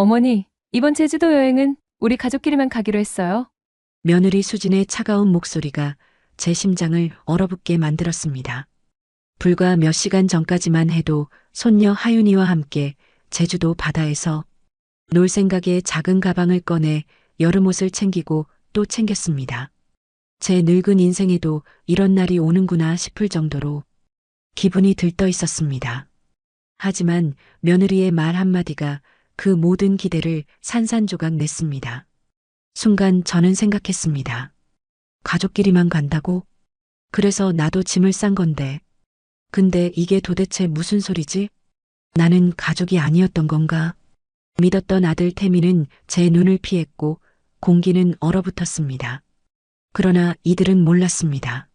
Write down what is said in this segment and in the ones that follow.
어머니, 이번 제주도 여행은 우리 가족끼리만 가기로 했어요. 며느리 수진의 차가운 목소리가 제 심장을 얼어붙게 만들었습니다. 불과 몇 시간 전까지만 해도 손녀 하윤이와 함께 제주도 바다에서 놀 생각에 작은 가방을 꺼내 여름옷을 챙기고 또 챙겼습니다. 제 늙은 인생에도 이런 날이 오는구나 싶을 정도로 기분이 들떠 있었습니다. 하지만 며느리의 말 한마디가 그 모든 기대를 산산조각 냈습니다. 순간 저는 생각했습니다. 가족끼리만 간다고? 그래서 나도 짐을 싼 건데. 근데 이게 도대체 무슨 소리지? 나는 가족이 아니었던 건가? 믿었던 아들 태민은 제 눈을 피했고 공기는 얼어붙었습니다. 그러나 이들은 몰랐습니다.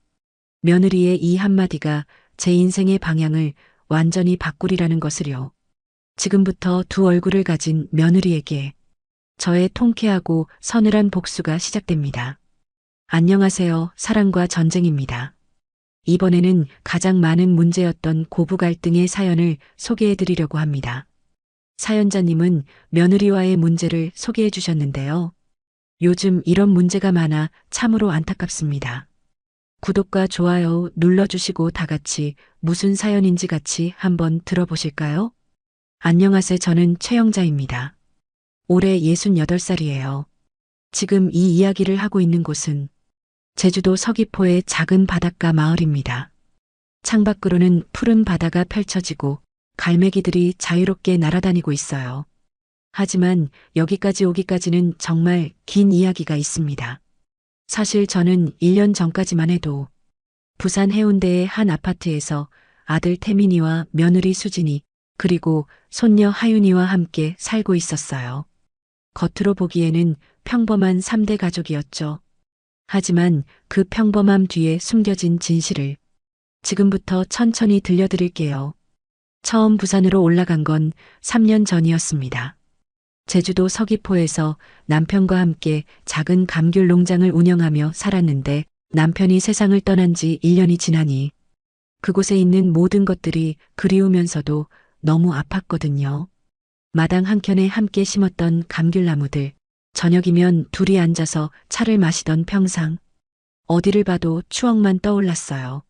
며느리의 이 한마디가 제 인생의 방향을 완전히 바꾸리라는 것을요. 지금부터 두 얼굴을 가진 며느리에게 저의 통쾌하고 서늘한 복수가 시작됩니다. 안녕하세요. 사랑과 전쟁입니다. 이번에는 가장 많은 문제였던 고부 갈등의 사연을 소개해 드리려고 합니다. 사연자님은 며느리와의 문제를 소개해 주셨는데요. 요즘 이런 문제가 많아 참으로 안타깝습니다. 구독과 좋아요 눌러주시고 다 같이 무슨 사연인지 같이 한번 들어보실까요? 안녕하세요. 저는 최영자입니다. 올해 68살이에요. 지금 이 이야기를 하고 있는 곳은 제주도 서귀포의 작은 바닷가 마을입니다. 창밖으로는 푸른 바다가 펼쳐지고 갈매기들이 자유롭게 날아다니고 있어요. 하지만 여기까지 오기까지는 정말 긴 이야기가 있습니다. 사실 저는 1년 전까지만 해도 부산 해운대의 한 아파트에서 아들 태민이와 며느리 수진이 그리고 손녀 하윤이와 함께 살고 있었어요. 겉으로 보기에는 평범한 3대 가족이었죠. 하지만 그 평범함 뒤에 숨겨진 진실을 지금부터 천천히 들려드릴게요. 처음 부산으로 올라간 건 3년 전이었습니다. 제주도 서귀포에서 남편과 함께 작은 감귤 농장을 운영하며 살았는데 남편이 세상을 떠난 지 1년이 지나니 그곳에 있는 모든 것들이 그리우면서도 너무 아팠거든요. 마당 한켠에 함께 심었던 감귤나무들, 저녁이면 둘이 앉아서 차를 마시던 평상, 어디를 봐도 추억만 떠올랐어요.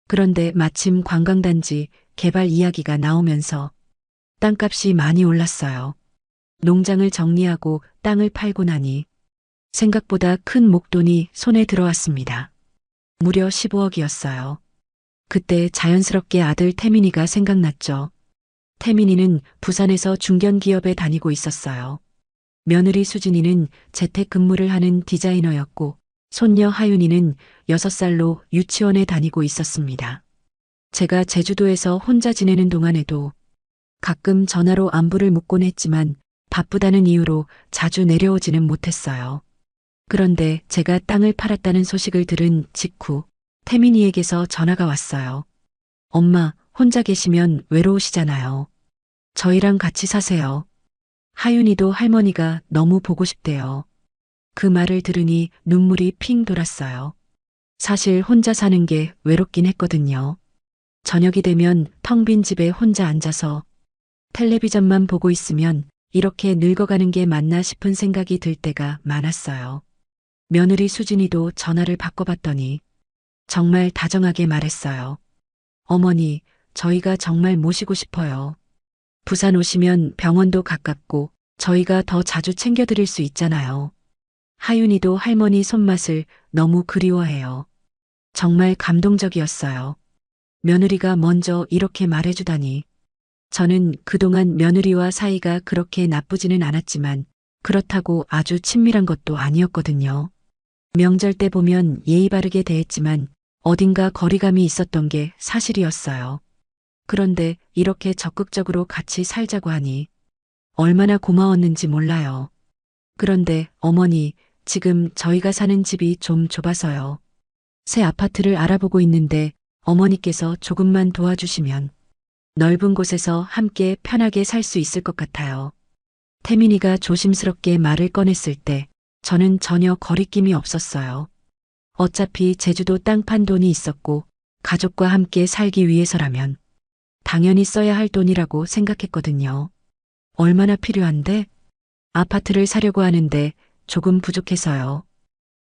그런데 마침 관광단지 개발 이야기가 나오면서 땅값이 많이 올랐어요. 농장을 정리하고 땅을 팔고 나니 생각보다 큰 목돈이 손에 들어왔습니다. 무려 15억이었어요. 그때 자연스럽게 아들 태민이가 생각났죠. 태민이는 부산에서 중견기업에 다니고 있었어요. 며느리 수진이는 재택근무를 하는 디자이너였고 손녀 하윤이는 6살로 유치원에 다니고 있었습니다. 제가 제주도에서 혼자 지내는 동안에도 가끔 전화로 안부를 묻곤 했지만 바쁘다는 이유로 자주 내려오지는 못했어요. 그런데 제가 땅을 팔았다는 소식을 들은 직후 태민이에게서 전화가 왔어요. 엄마, 혼자 계시면 외로우시잖아요. 저희랑 같이 사세요. 하윤이도 할머니가 너무 보고 싶대요. 그 말을 들으니 눈물이 핑 돌았어요. 사실 혼자 사는 게 외롭긴 했거든요. 저녁이 되면 텅 빈 집에 혼자 앉아서 텔레비전만 보고 있으면 이렇게 늙어가는 게 맞나 싶은 생각이 들 때가 많았어요. 며느리 수진이도 전화를 바꿔봤더니 정말 다정하게 말했어요. 어머니, 저희가 정말 모시고 싶어요. 부산 오시면 병원도 가깝고 저희가 더 자주 챙겨드릴 수 있잖아요. 하윤이도 할머니 손맛을 너무 그리워해요. 정말 감동적이었어요. 며느리가 먼저 이렇게 말해주다니. 저는 그동안 며느리와 사이가 그렇게 나쁘지는 않았지만 그렇다고 아주 친밀한 것도 아니었거든요. 명절 때 보면 예의 바르게 대했지만 어딘가 거리감이 있었던 게 사실이었어요. 그런데 이렇게 적극적으로 같이 살자고 하니 얼마나 고마웠는지 몰라요. 그런데 어머니, 지금 저희가 사는 집이 좀 좁아서요. 새 아파트를 알아보고 있는데 어머니께서 조금만 도와주시면 넓은 곳에서 함께 편하게 살 수 있을 것 같아요. 태민이가 조심스럽게 말을 꺼냈을 때 저는 전혀 거리낌이 없었어요. 어차피 제주도 땅 판 돈이 있었고 가족과 함께 살기 위해서라면 당연히 써야 할 돈이라고 생각했거든요. 얼마나 필요한데? 아파트를 사려고 하는데 조금 부족해서요.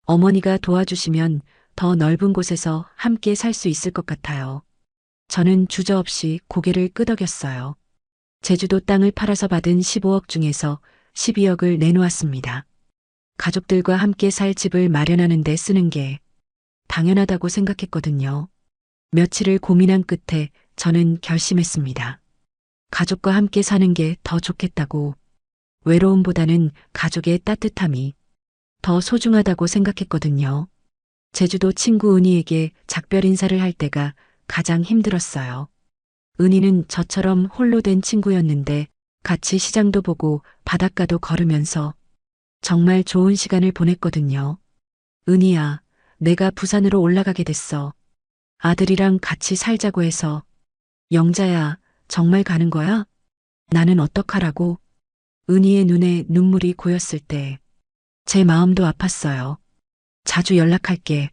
어머니가 도와주시면 더 넓은 곳에서 함께 살 수 있을 것 같아요. 저는 주저없이 고개를 끄덕였어요. 제주도 땅을 팔아서 받은 15억 중에서 12억을 내놓았습니다. 가족들과 함께 살 집을 마련하는 데 쓰는 게 당연하다고 생각했거든요. 며칠을 고민한 끝에 저는 결심했습니다. 가족과 함께 사는 게 더 좋겠다고. 외로움보다는 가족의 따뜻함이 더 소중하다고 생각했거든요. 제주도 친구 은희에게 작별 인사를 할 때가 가장 힘들었어요. 은희는 저처럼 홀로 된 친구였는데 같이 시장도 보고 바닷가도 걸으면서 정말 좋은 시간을 보냈거든요. 은희야, 내가 부산으로 올라가게 됐어. 아들이랑 같이 살자고 해서. 영자야, 정말 가는 거야? 나는 어떡하라고? 은희의 눈에 눈물이 고였을 때 제 마음도 아팠어요. 자주 연락할게.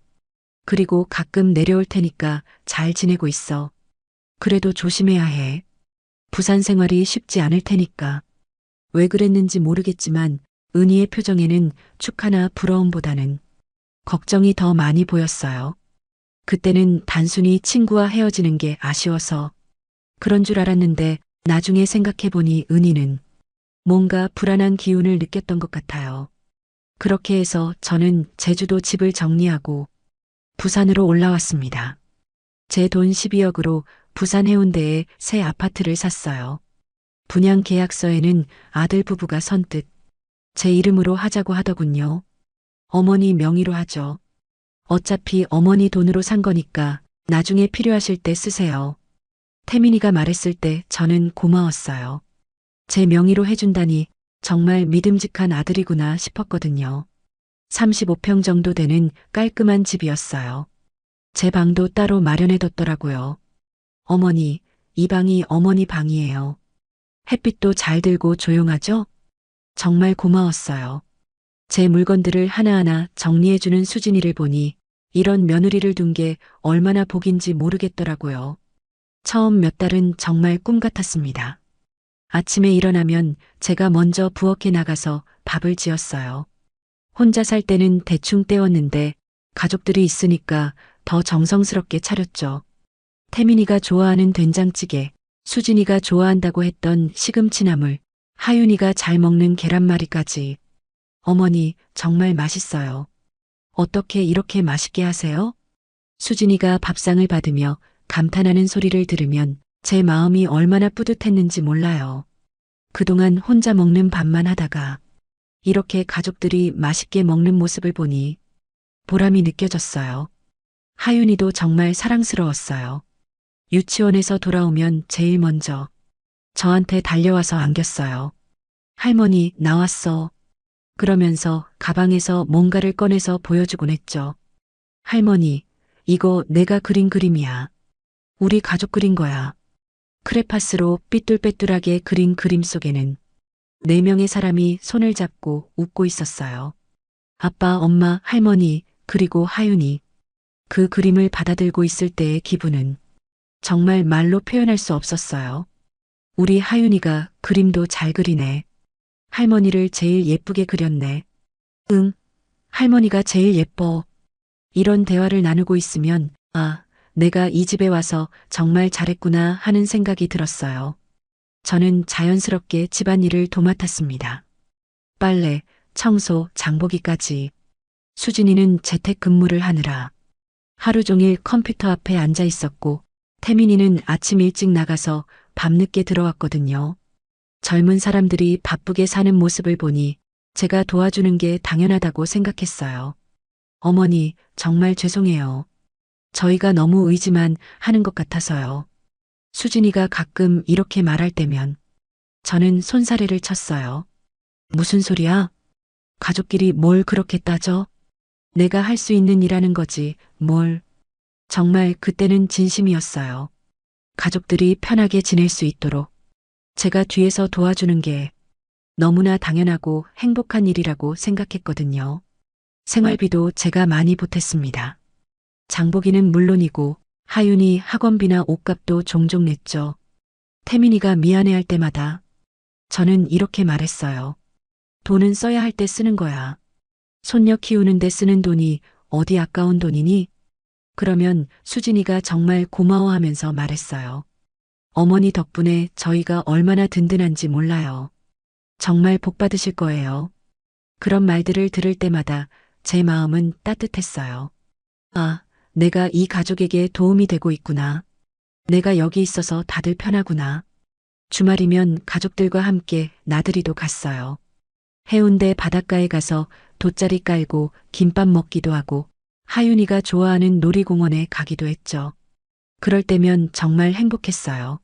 그리고 가끔 내려올 테니까 잘 지내고 있어. 그래도 조심해야 해. 부산 생활이 쉽지 않을 테니까. 왜 그랬는지 모르겠지만 은희의 표정에는 축하나 부러움보다는 걱정이 더 많이 보였어요. 그때는 단순히 친구와 헤어지는 게 아쉬워서 그런 줄 알았는데 나중에 생각해보니 은희는 뭔가 불안한 기운을 느꼈던 것 같아요. 그렇게 해서 저는 제주도 집을 정리하고 부산으로 올라왔습니다. 제 돈 12억으로 부산 해운대에 새 아파트를 샀어요. 분양 계약서에는 아들 부부가 선뜻 제 이름으로 하자고 하더군요. 어머니 명의로 하죠. 어차피 어머니 돈으로 산 거니까 나중에 필요하실 때 쓰세요. 태민이가 말했을 때 저는 고마웠어요. 제 명의로 해준다니 정말 믿음직한 아들이구나 싶었거든요. 35평 정도 되는 깔끔한 집이었어요. 제 방도 따로 마련해뒀더라고요. 어머니, 이 방이 어머니 방이에요. 햇빛도 잘 들고 조용하죠? 정말 고마웠어요. 제 물건들을 하나하나 정리해주는 수진이를 보니 이런 며느리를 둔 게 얼마나 복인지 모르겠더라고요. 처음 몇 달은 정말 꿈 같았습니다. 아침에 일어나면 제가 먼저 부엌에 나가서 밥을 지었어요. 혼자 살 때는 대충 때웠는데 가족들이 있으니까 더 정성스럽게 차렸죠. 태민이가 좋아하는 된장찌개, 수진이가 좋아한다고 했던 시금치나물, 하윤이가 잘 먹는 계란말이까지. 어머니, 정말 맛있어요. 어떻게 이렇게 맛있게 하세요? 수진이가 밥상을 받으며 감탄하는 소리를 들으면 제 마음이 얼마나 뿌듯했는지 몰라요. 그동안 혼자 먹는 밥만 하다가 이렇게 가족들이 맛있게 먹는 모습을 보니 보람이 느껴졌어요. 하윤이도 정말 사랑스러웠어요. 유치원에서 돌아오면 제일 먼저 저한테 달려와서 안겼어요. 할머니, 나왔어. 그러면서 가방에서 뭔가를 꺼내서 보여주곤 했죠. 할머니, 이거 내가 그린 그림이야. 우리 가족 그린 거야. 크레파스로 삐뚤빼뚤하게 그린 그림 속에는 4명의 사람이 손을 잡고 웃고 있었어요. 아빠, 엄마, 할머니, 그리고 하윤이. 그 그림을 받아들고 있을 때의 기분은 정말 말로 표현할 수 없었어요. 우리 하윤이가 그림도 잘 그리네. 할머니를 제일 예쁘게 그렸네. 응, 할머니가 제일 예뻐. 이런 대화를 나누고 있으면 아, 내가 이 집에 와서 정말 잘했구나 하는 생각이 들었어요. 저는 자연스럽게 집안일을 도맡았습니다. 빨래, 청소, 장보기까지. 수진이는 재택근무를 하느라 하루 종일 컴퓨터 앞에 앉아 있었고 태민이는 아침 일찍 나가서 밤늦게 들어왔거든요. 젊은 사람들이 바쁘게 사는 모습을 보니 제가 도와주는 게 당연하다고 생각했어요. 어머니, 정말 죄송해요. 저희가 너무 의지만 하는 것 같아서요. 수진이가 가끔 이렇게 말할 때면 저는 손사래를 쳤어요. 무슨 소리야? 가족끼리 뭘 그렇게 따져? 내가 할 수 있는 일하는 거지, 뭘. 정말 그때는 진심이었어요. 가족들이 편하게 지낼 수 있도록 제가 뒤에서 도와주는 게 너무나 당연하고 행복한 일이라고 생각했거든요. 생활비도 제가 많이 보탰습니다. 장보기는 물론이고 하윤이 학원비나 옷값도 종종 냈죠. 태민이가 미안해할 때마다 저는 이렇게 말했어요. 돈은 써야 할 때 쓰는 거야. 손녀 키우는데 쓰는 돈이 어디 아까운 돈이니? 그러면 수진이가 정말 고마워하면서 말했어요. 어머니 덕분에 저희가 얼마나 든든한지 몰라요. 정말 복 받으실 거예요. 그런 말들을 들을 때마다 제 마음은 따뜻했어요. 아, 내가 이 가족에게 도움이 되고 있구나. 내가 여기 있어서 다들 편하구나. 주말이면 가족들과 함께 나들이도 갔어요. 해운대 바닷가에 가서 돗자리 깔고 김밥 먹기도 하고 하윤이가 좋아하는 놀이공원에 가기도 했죠. 그럴 때면 정말 행복했어요.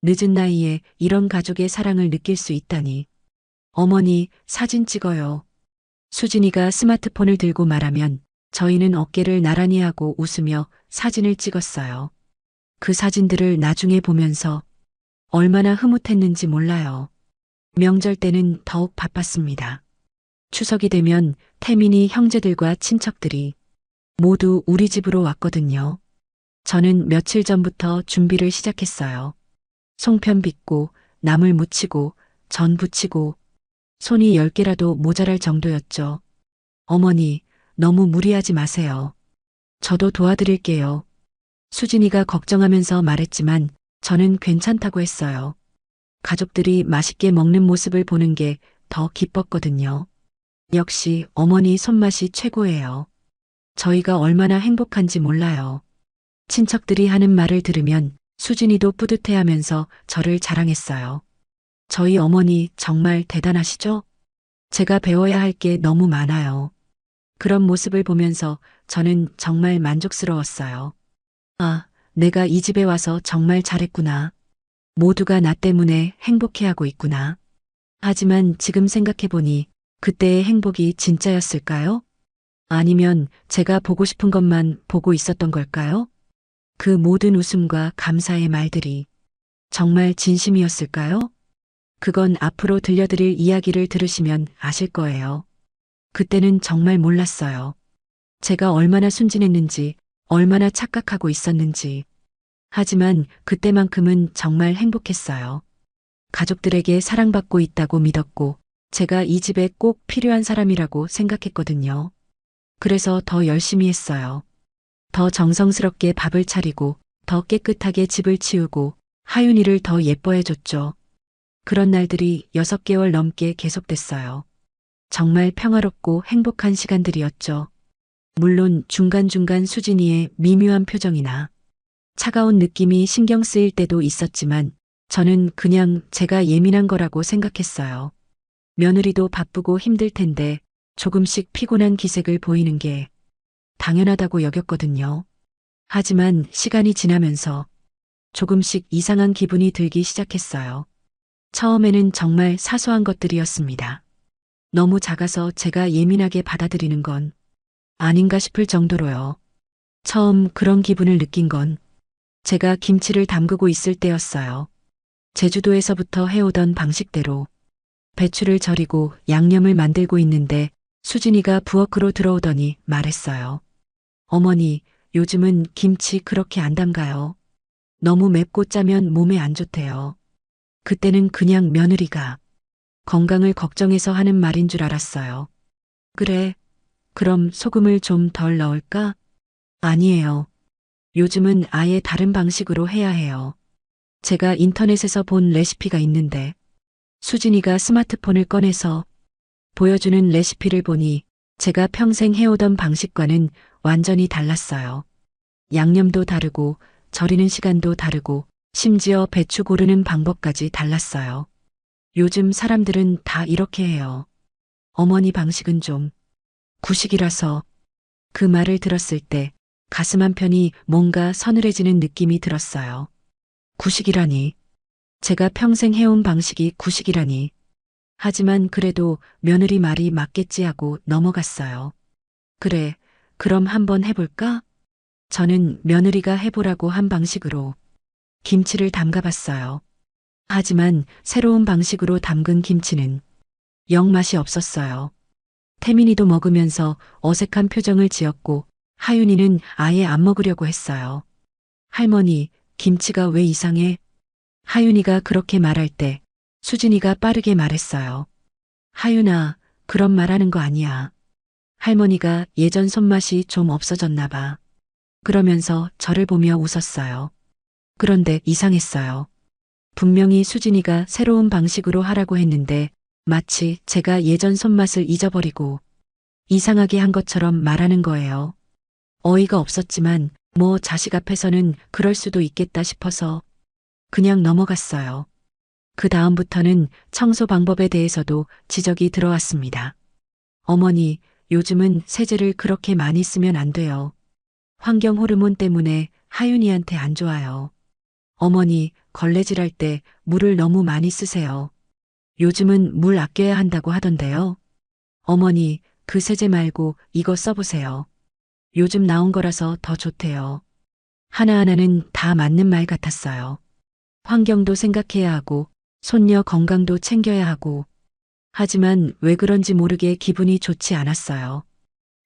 늦은 나이에 이런 가족의 사랑을 느낄 수 있다니. 어머니, 사진 찍어요. 수진이가 스마트폰을 들고 말하면 저희는 어깨를 나란히 하고 웃으며 사진을 찍었어요. 그 사진들을 나중에 보면서 얼마나 흐뭇했는지 몰라요. 명절 때는 더욱 바빴습니다. 추석이 되면 태민이 형제들과 친척들이 모두 우리 집으로 왔거든요. 저는 며칠 전부터 준비를 시작했어요. 송편 빚고, 나물 무치고, 전 부치고, 손이 10개라도 모자랄 정도였죠. 어머니, 너무 무리하지 마세요. 저도 도와드릴게요. 수진이가 걱정하면서 말했지만 저는 괜찮다고 했어요. 가족들이 맛있게 먹는 모습을 보는 게 더 기뻤거든요. 역시 어머니 손맛이 최고예요. 저희가 얼마나 행복한지 몰라요. 친척들이 하는 말을 들으면 수진이도 뿌듯해하면서 저를 자랑했어요. 저희 어머니 정말 대단하시죠? 제가 배워야 할 게 너무 많아요. 그런 모습을 보면서 저는 정말 만족스러웠어요. 아, 내가 이 집에 와서 정말 잘했구나. 모두가 나 때문에 행복해하고 있구나. 하지만 지금 생각해보니 그때의 행복이 진짜였을까요? 아니면 제가 보고 싶은 것만 보고 있었던 걸까요? 그 모든 웃음과 감사의 말들이 정말 진심이었을까요? 그건 앞으로 들려드릴 이야기를 들으시면 아실 거예요. 그때는 정말 몰랐어요. 제가 얼마나 순진했는지, 얼마나 착각하고 있었는지. 하지만 그때만큼은 정말 행복했어요. 가족들에게 사랑받고 있다고 믿었고, 제가 이 집에 꼭 필요한 사람이라고 생각했거든요. 그래서 더 열심히 했어요. 더 정성스럽게 밥을 차리고, 더 깨끗하게 집을 치우고, 하윤이를 더 예뻐해줬죠. 그런 날들이 6개월 넘게 계속됐어요. 정말 평화롭고 행복한 시간들이었죠. 물론 중간중간 수진이의 미묘한 표정이나 차가운 느낌이 신경 쓰일 때도 있었지만 저는 그냥 제가 예민한 거라고 생각했어요. 며느리도 바쁘고 힘들 텐데 조금씩 피곤한 기색을 보이는 게 당연하다고 여겼거든요. 하지만 시간이 지나면서 조금씩 이상한 기분이 들기 시작했어요. 처음에는 정말 사소한 것들이었습니다. 너무 작아서 제가 예민하게 받아들이는 건 아닌가 싶을 정도로요. 처음 그런 기분을 느낀 건 제가 김치를 담그고 있을 때였어요. 제주도에서부터 해오던 방식대로 배추를 절이고 양념을 만들고 있는데 수진이가 부엌으로 들어오더니 말했어요. 어머니, 요즘은 김치 그렇게 안 담가요. 너무 맵고 짜면 몸에 안 좋대요. 그때는 그냥 며느리가 건강을 걱정해서 하는 말인 줄 알았어요. 그래, 그럼 소금을 좀 덜 넣을까? 아니에요. 요즘은 아예 다른 방식으로 해야 해요. 제가 인터넷에서 본 레시피가 있는데 수진이가 스마트폰을 꺼내서 보여주는 레시피를 보니 제가 평생 해오던 방식과는 완전히 달랐어요. 양념도 다르고 절이는 시간도 다르고 심지어 배추 고르는 방법까지 달랐어요. 요즘 사람들은 다 이렇게 해요. 어머니 방식은 좀 구식이라서. 그 말을 들었을 때 가슴 한편이 뭔가 서늘해지는 느낌이 들었어요. 구식이라니. 제가 평생 해온 방식이 구식이라니. 하지만 그래도 며느리 말이 맞겠지 하고 넘어갔어요. 그래, 그럼 한번 해볼까? 저는 며느리가 해보라고 한 방식으로 김치를 담가봤어요. 하지만 새로운 방식으로 담근 김치는 영 맛이 없었어요. 태민이도 먹으면서 어색한 표정을 지었고 하윤이는 아예 안 먹으려고 했어요. 할머니, 김치가 왜 이상해? 하윤이가 그렇게 말할 때 수진이가 빠르게 말했어요. 하윤아, 그런 말하는 거 아니야. 할머니가 예전 손맛이 좀 없어졌나 봐. 그러면서 저를 보며 웃었어요. 그런데 이상했어요. 분명히 수진이가 새로운 방식으로 하라고 했는데 마치 제가 예전 손맛을 잊어버리고 이상하게 한 것처럼 말하는 거예요. 어이가 없었지만 뭐 자식 앞에서는 그럴 수도 있겠다 싶어서 그냥 넘어갔어요. 그 다음부터는 청소 방법에 대해서도 지적이 들어왔습니다. 어머니, 요즘은 세제를 그렇게 많이 쓰면 안 돼요. 환경 호르몬 때문에 하윤이한테 안 좋아요. 어머니, 걸레질할 때 물을 너무 많이 쓰세요. 요즘은 물 아껴야 한다고 하던데요. 어머니, 그 세제 말고 이거 써보세요. 요즘 나온 거라서 더 좋대요. 하나하나는 다 맞는 말 같았어요. 환경도 생각해야 하고, 손녀 건강도 챙겨야 하고, 하지만 왜 그런지 모르게 기분이 좋지 않았어요.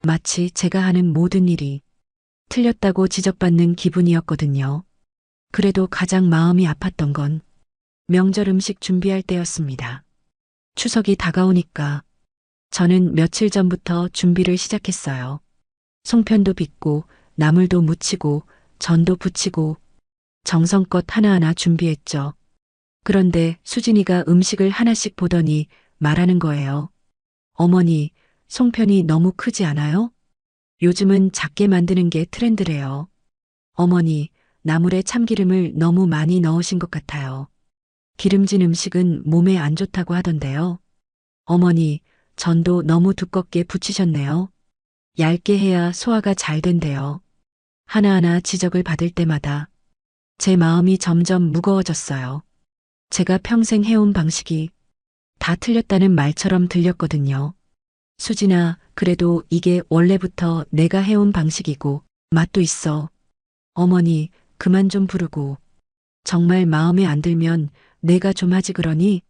마치 제가 하는 모든 일이 틀렸다고 지적받는 기분이었거든요. 그래도 가장 마음이 아팠던 건 명절 음식 준비할 때였습니다. 추석이 다가오니까 저는 며칠 전부터 준비를 시작했어요. 송편도 빚고 나물도 무치고 전도 부치고 정성껏 하나하나 준비했죠. 그런데 수진이가 음식을 하나씩 보더니 말하는 거예요. 어머니, 송편이 너무 크지 않아요? 요즘은 작게 만드는 게 트렌드래요. 어머니, 나물에 참기름을 너무 많이 넣으신 것 같아요. 기름진 음식은 몸에 안 좋다고 하던데요. 어머니, 전도 너무 두껍게 부치셨네요. 얇게 해야 소화가 잘 된대요. 하나하나 지적을 받을 때마다 제 마음이 점점 무거워졌어요. 제가 평생 해온 방식이 다 틀렸다는 말처럼 들렸거든요. 수진아, 그래도 이게 원래부터 내가 해온 방식이고 맛도 있어. 어머니, 그만 좀 부르고. 정말 마음에 안 들면 내가 좀 하지 그러니?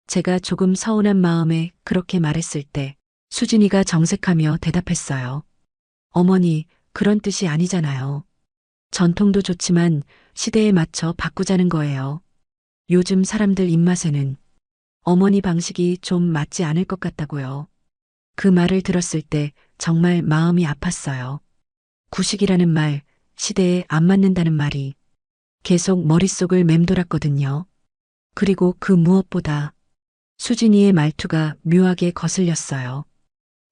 제가 조금 서운한 마음에 그렇게 말했을 때 수진이가 정색하며 대답했어요. 어머니, 그런 뜻이 아니잖아요. 전통도 좋지만 시대에 맞춰 바꾸자는 거예요. 요즘 사람들 입맛에는 어머니 방식이 좀 맞지 않을 것 같다고요. 그 말을 들었을 때 정말 마음이 아팠어요. 구식이라는 말, 시대에 안 맞는다는 말이 계속 머릿속을 맴돌았거든요. 그리고 그 무엇보다 수진이의 말투가 묘하게 거슬렸어요.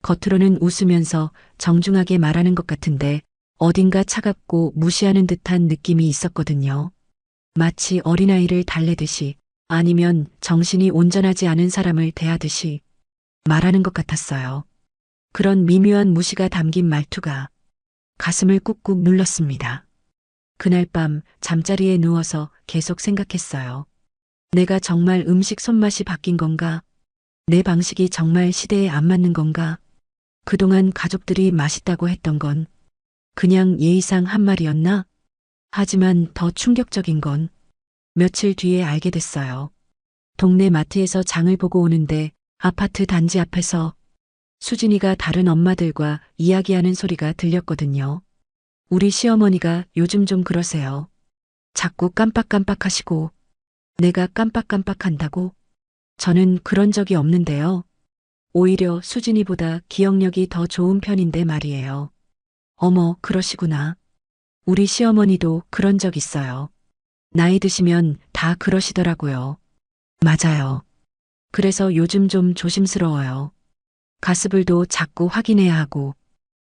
겉으로는 웃으면서 정중하게 말하는 것 같은데 어딘가 차갑고 무시하는 듯한 느낌이 있었거든요. 마치 어린아이를 달래듯이 아니면 정신이 온전하지 않은 사람을 대하듯이 말하는 것 같았어요. 그런 미묘한 무시가 담긴 말투가 가슴을 꾹꾹 눌렀습니다. 그날 밤 잠자리에 누워서 계속 생각했어요. 내가 정말 음식 손맛이 바뀐 건가? 내 방식이 정말 시대에 안 맞는 건가? 그동안 가족들이 맛있다고 했던 건 그냥 예의상 한 말이었나? 하지만 더 충격적인 건 며칠 뒤에 알게 됐어요. 동네 마트에서 장을 보고 오는데 아파트 단지 앞에서 수진이가 다른 엄마들과 이야기하는 소리가 들렸거든요. 우리 시어머니가 요즘 좀 그러세요. 자꾸 깜빡깜빡하시고 내가 깜빡깜빡한다고? 저는 그런 적이 없는데요. 오히려 수진이보다 기억력이 더 좋은 편인데 말이에요. 어머, 그러시구나. 우리 시어머니도 그런 적 있어요. 나이 드시면 다 그러시더라고요. 맞아요. 그래서 요즘 좀 조심스러워요. 가스불도 자꾸 확인해야 하고,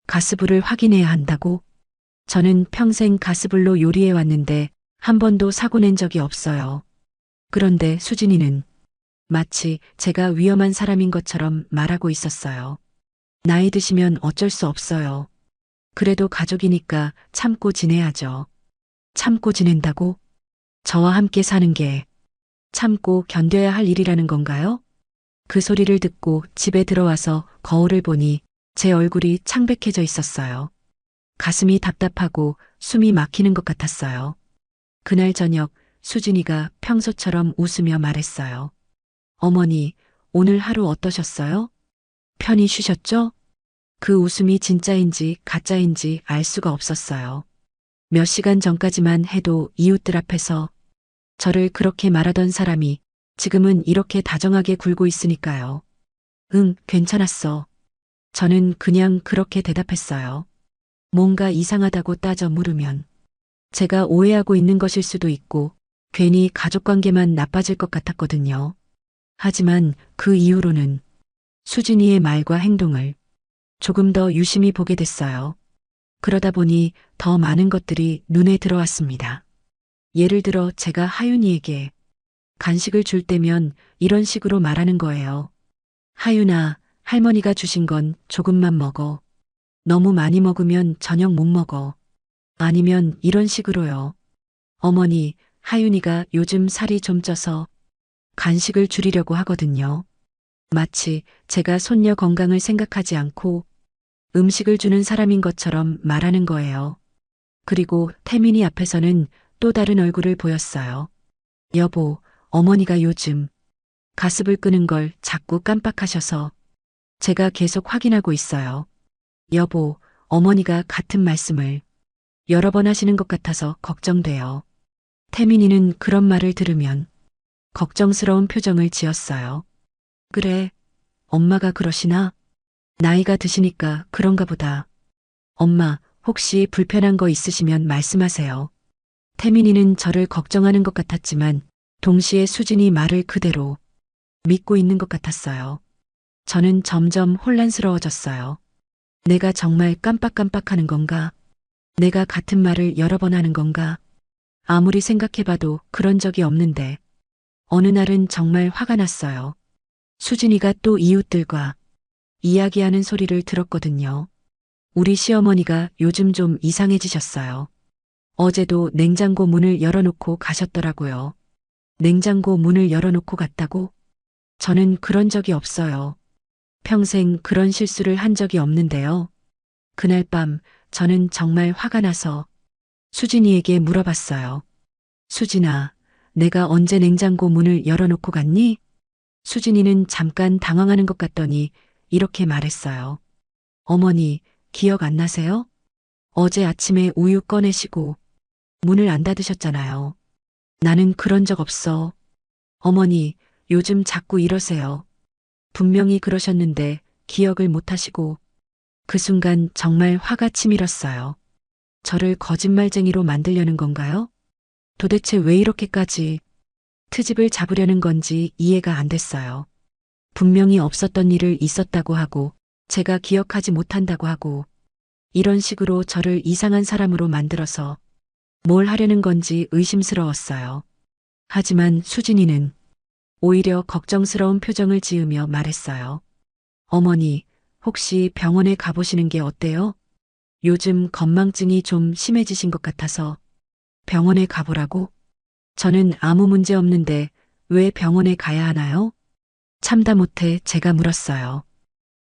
가스불을 확인해야 한다고? 저는 평생 가스불로 요리해 왔는데 한 번도 사고 낸 적이 없어요. 그런데 수진이는 마치 제가 위험한 사람인 것처럼 말하고 있었어요. 나이 드시면 어쩔 수 없어요. 그래도 가족이니까 참고 지내야죠. 참고 지낸다고? 저와 함께 사는 게 참고 견뎌야 할 일이라는 건가요? 그 소리를 듣고 집에 들어와서 거울을 보니 제 얼굴이 창백해져 있었어요. 가슴이 답답하고 숨이 막히는 것 같았어요. 그날 저녁 수진이가 평소처럼 웃으며 말했어요. 어머니, 오늘 하루 어떠셨어요? 편히 쉬셨죠? 그 웃음이 진짜인지 가짜인지 알 수가 없었어요. 몇 시간 전까지만 해도 이웃들 앞에서 저를 그렇게 말하던 사람이 지금은 이렇게 다정하게 굴고 있으니까요. 응, 괜찮았어. 저는 그냥 그렇게 대답했어요. 뭔가 이상하다고 따져 물으면 제가 오해하고 있는 것일 수도 있고 괜히 가족 관계만 나빠질 것 같았거든요. 하지만 그 이후로는 수진이의 말과 행동을 조금 더 유심히 보게 됐어요. 그러다 보니 더 많은 것들이 눈에 들어왔습니다. 예를 들어 제가 하윤이에게 간식을 줄 때면 이런 식으로 말하는 거예요. 하윤아, 할머니가 주신 건 조금만 먹어. 너무 많이 먹으면 저녁 못 먹어. 아니면 이런 식으로요. 어머니, 하윤이가 요즘 살이 좀 쪄서 간식을 줄이려고 하거든요. 마치 제가 손녀 건강을 생각하지 않고 음식을 주는 사람인 것처럼 말하는 거예요. 그리고 태민이 앞에서는 또 다른 얼굴을 보였어요. 여보, 어머니가 요즘 가습을 끄는 걸 자꾸 깜빡하셔서 제가 계속 확인하고 있어요. 여보, 어머니가 같은 말씀을 여러 번 하시는 것 같아서 걱정돼요. 태민이는 그런 말을 들으면 걱정스러운 표정을 지었어요. 그래, 엄마가 그러시나? 나이가 드시니까 그런가 보다. 엄마, 혹시 불편한 거 있으시면 말씀하세요. 태민이는 저를 걱정하는 것 같았지만 동시에 수진이 말을 그대로 믿고 있는 것 같았어요. 저는 점점 혼란스러워졌어요. 내가 정말 깜빡깜빡하는 건가? 내가 같은 말을 여러 번 하는 건가? 아무리 생각해봐도 그런 적이 없는데 어느 날은 정말 화가 났어요. 수진이가 또 이웃들과 이야기하는 소리를 들었거든요. 우리 시어머니가 요즘 좀 이상해지셨어요. 어제도 냉장고 문을 열어놓고 가셨더라고요. 냉장고 문을 열어놓고 갔다고? 저는 그런 적이 없어요. 평생 그런 실수를 한 적이 없는데요. 그날 밤 저는 정말 화가 나서 수진이에게 물어봤어요. 수진아, 내가 언제 냉장고 문을 열어놓고 갔니? 수진이는 잠깐 당황하는 것 같더니 이렇게 말했어요. 어머니, 기억 안 나세요? 어제 아침에 우유 꺼내시고 문을 안 닫으셨잖아요. 나는 그런 적 없어. 어머니, 요즘 자꾸 이러세요. 분명히 그러셨는데 기억을 못 하시고 그 순간 정말 화가 치밀었어요. 저를 거짓말쟁이로 만들려는 건가요? 도대체 왜 이렇게까지 트집을 잡으려는 건지 이해가 안 됐어요. 분명히 없었던 일을 있었다고 하고 제가 기억하지 못한다고 하고 이런 식으로 저를 이상한 사람으로 만들어서 뭘 하려는 건지 의심스러웠어요. 하지만 수진이는 오히려 걱정스러운 표정을 지으며 말했어요. 어머니, 혹시 병원에 가보시는 게 어때요? 요즘 건망증이 좀 심해지신 것 같아서 병원에 가보라고? 저는 아무 문제 없는데 왜 병원에 가야 하나요? 참다 못해 제가 물었어요.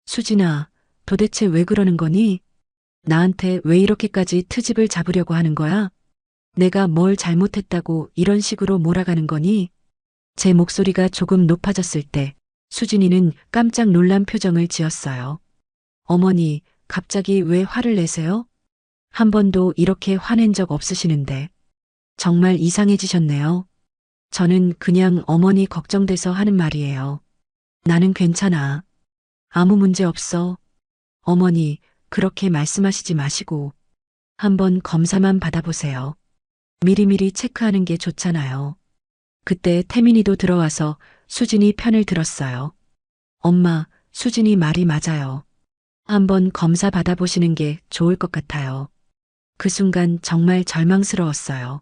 수진아, 도대체 왜 그러는 거니? 나한테 왜 이렇게까지 트집을 잡으려고 하는 거야? 내가 뭘 잘못했다고 이런 식으로 몰아가는 거니? 제 목소리가 조금 높아졌을 때 수진이는 깜짝 놀란 표정을 지었어요. 어머니, 갑자기 왜 화를 내세요? 한 번도 이렇게 화낸 적 없으시는데 정말 이상해지셨네요. 저는 그냥 어머니 걱정돼서 하는 말이에요. 나는 괜찮아. 아무 문제 없어. 어머니, 그렇게 말씀하시지 마시고 한번 검사만 받아보세요. 미리미리 체크하는 게 좋잖아요. 그때 태민이도 들어와서 수진이 편을 들었어요. 엄마, 수진이 말이 맞아요. 한번 검사 받아보시는 게 좋을 것 같아요. 그 순간 정말 절망스러웠어요.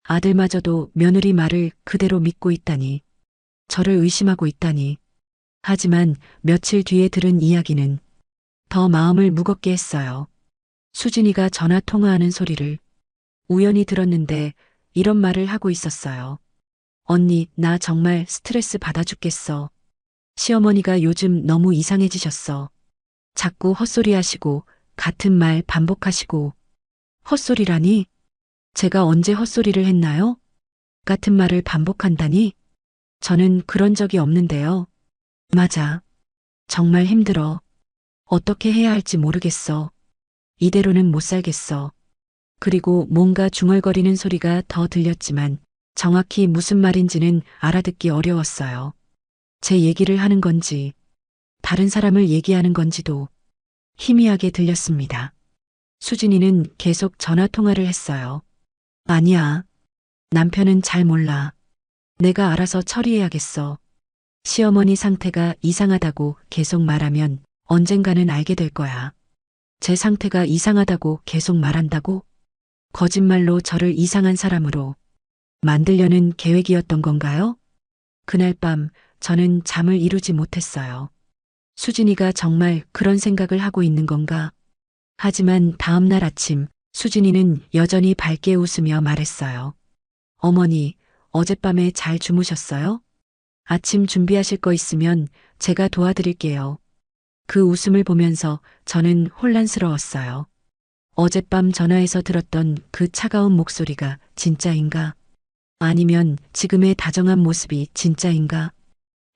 아들마저도 며느리 말을 그대로 믿고 있다니, 저를 의심하고 있다니. 하지만 며칠 뒤에 들은 이야기는 더 마음을 무겁게 했어요. 수진이가 전화 통화하는 소리를 우연히 들었는데 이런 말을 하고 있었어요. 언니, 나 정말 스트레스 받아 죽겠어. 시어머니가 요즘 너무 이상해지셨어. 자꾸 헛소리 하시고 같은 말 반복하시고. 헛소리라니? 제가 언제 헛소리를 했나요? 같은 말을 반복한다니? 저는 그런 적이 없는데요. 맞아. 정말 힘들어. 어떻게 해야 할지 모르겠어. 이대로는 못 살겠어. 그리고 뭔가 중얼거리는 소리가 더 들렸지만 정확히 무슨 말인지는 알아듣기 어려웠어요. 제 얘기를 하는 건지 다른 사람을 얘기하는 건지도 희미하게 들렸습니다. 수진이는 계속 전화 통화를 했어요. 아니야. 남편은 잘 몰라. 내가 알아서 처리해야겠어. 시어머니 상태가 이상하다고 계속 말하면 언젠가는 알게 될 거야. 제 상태가 이상하다고 계속 말한다고? 거짓말로 저를 이상한 사람으로 만들려는 계획이었던 건가요? 그날 밤 저는 잠을 이루지 못했어요. 수진이가 정말 그런 생각을 하고 있는 건가? 하지만 다음 날 아침 수진이는 여전히 밝게 웃으며 말했어요. 어머니, 어젯밤에 잘 주무셨어요? 아침 준비하실 거 있으면 제가 도와드릴게요. 그 웃음을 보면서 저는 혼란스러웠어요. 어젯밤 전화에서 들었던 그 차가운 목소리가 진짜인가? 아니면 지금의 다정한 모습이 진짜인가?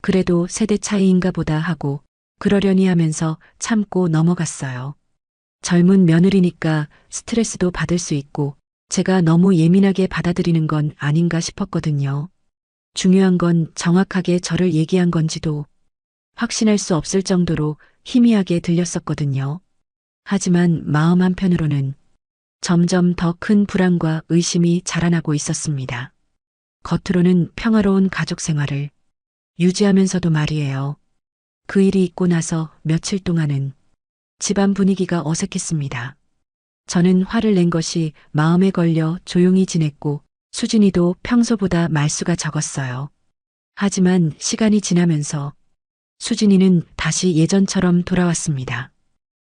그래도 세대 차이인가 보다 하고 그러려니 하면서 참고 넘어갔어요. 젊은 며느리니까 스트레스도 받을 수 있고 제가 너무 예민하게 받아들이는 건 아닌가 싶었거든요. 중요한 건 정확하게 저를 얘기한 건지도 확신할 수 없을 정도로 희미하게 들렸었거든요. 하지만 마음 한편으로는 점점 더 큰 불안과 의심이 자라나고 있었습니다. 겉으로는 평화로운 가족 생활을 유지하면서도 말이에요. 그 일이 있고 나서 며칠 동안은 집안 분위기가 어색했습니다. 저는 화를 낸 것이 마음에 걸려 조용히 지냈고 수진이도 평소보다 말수가 적었어요. 하지만 시간이 지나면서 수진이는 다시 예전처럼 돌아왔습니다.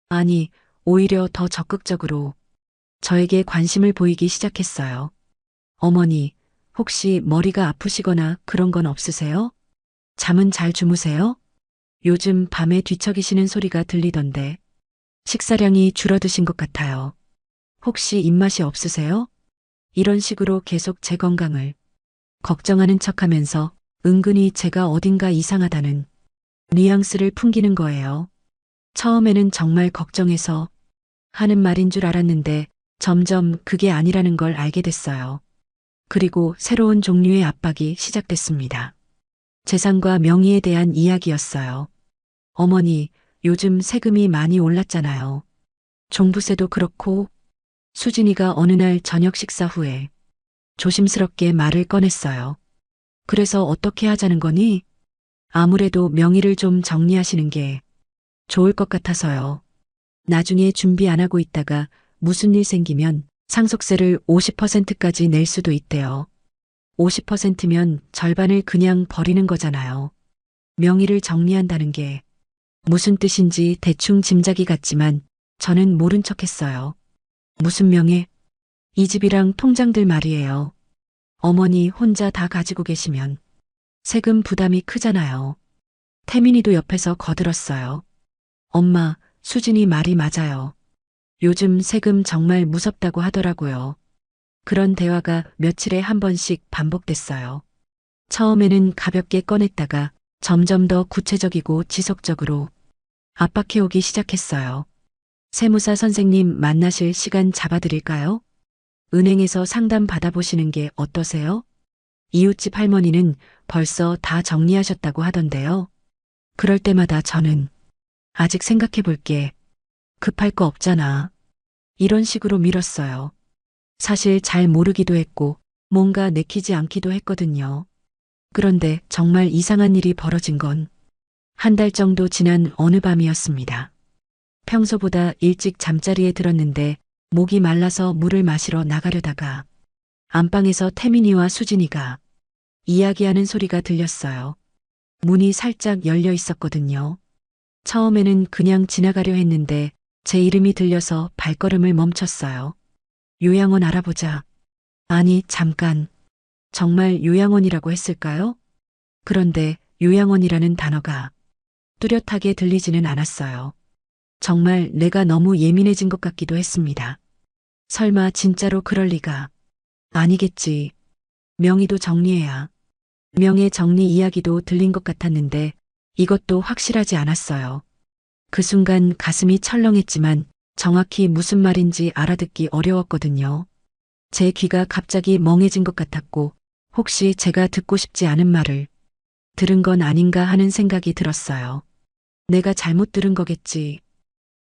아니, 오히려 더 적극적으로 저에게 관심을 보이기 시작했어요. 어머니, 혹시 머리가 아프시거나 그런 건 없으세요? 잠은 잘 주무세요? 요즘 밤에 뒤척이시는 소리가 들리던데 식사량이 줄어드신 것 같아요. 혹시 입맛이 없으세요? 이런 식으로 계속 제 건강을 걱정하는 척하면서 은근히 제가 어딘가 이상하다는 뉘앙스를 풍기는 거예요. 처음에는 정말 걱정해서 하는 말인 줄 알았는데 점점 그게 아니라는 걸 알게 됐어요. 그리고 새로운 종류의 압박이 시작됐습니다. 재산과 명의에 대한 이야기였어요. 어머니, 요즘 세금이 많이 올랐잖아요. 종부세도 그렇고. 수진이가 어느 날 저녁 식사 후에 조심스럽게 말을 꺼냈어요. 그래서 어떻게 하자는 거니? 아무래도 명의를 좀 정리하시는 게 좋을 것 같아서요. 나중에 준비 안 하고 있다가 무슨 일 생기면 상속세를 50%까지 낼 수도 있대요. 50%면 절반을 그냥 버리는 거잖아요. 명의를 정리한다는 게 무슨 뜻인지 대충 짐작이 갔지만 저는 모른 척 했어요. 무슨 명예? 이 집이랑 통장들 말이에요. 어머니 혼자 다 가지고 계시면 세금 부담이 크잖아요. 태민이도 옆에서 거들었어요. 엄마, 수진이 말이 맞아요. 요즘 세금 정말 무섭다고 하더라고요. 그런 대화가 며칠에 한 번씩 반복됐어요. 처음에는 가볍게 꺼냈다가 점점 더 구체적이고 지속적으로 압박해오기 시작했어요. 세무사 선생님 만나실 시간 잡아드릴까요? 은행에서 상담 받아보시는 게 어떠세요? 이웃집 할머니는 벌써 다 정리하셨다고 하던데요. 그럴 때마다 저는 아직 생각해 볼게. 급할 거 없잖아. 이런 식으로 밀었어요. 사실 잘 모르기도 했고 뭔가 내키지 않기도 했거든요. 그런데 정말 이상한 일이 벌어진 건 한 달 정도 지난 어느 밤이었습니다. 평소보다 일찍 잠자리에 들었는데 목이 말라서 물을 마시러 나가려다가 안방에서 태민이와 수진이가 이야기하는 소리가 들렸어요. 문이 살짝 열려 있었거든요. 처음에는 그냥 지나가려 했는데 제 이름이 들려서 발걸음을 멈췄어요. 요양원 알아보자. 아니, 잠깐. 정말 요양원이라고 했을까요? 그런데 요양원이라는 단어가 뚜렷하게 들리지는 않았어요. 정말 내가 너무 예민해진 것 같기도 했습니다. 설마 진짜로 그럴 리가. 아니겠지. 명의도 정리해야. 명예 정리 이야기도 들린 것 같았는데 이것도 확실하지 않았어요. 그 순간 가슴이 철렁했지만 정확히 무슨 말인지 알아듣기 어려웠거든요. 제 귀가 갑자기 멍해진 것 같았고 혹시 제가 듣고 싶지 않은 말을 들은 건 아닌가 하는 생각이 들었어요. 내가 잘못 들은 거겠지.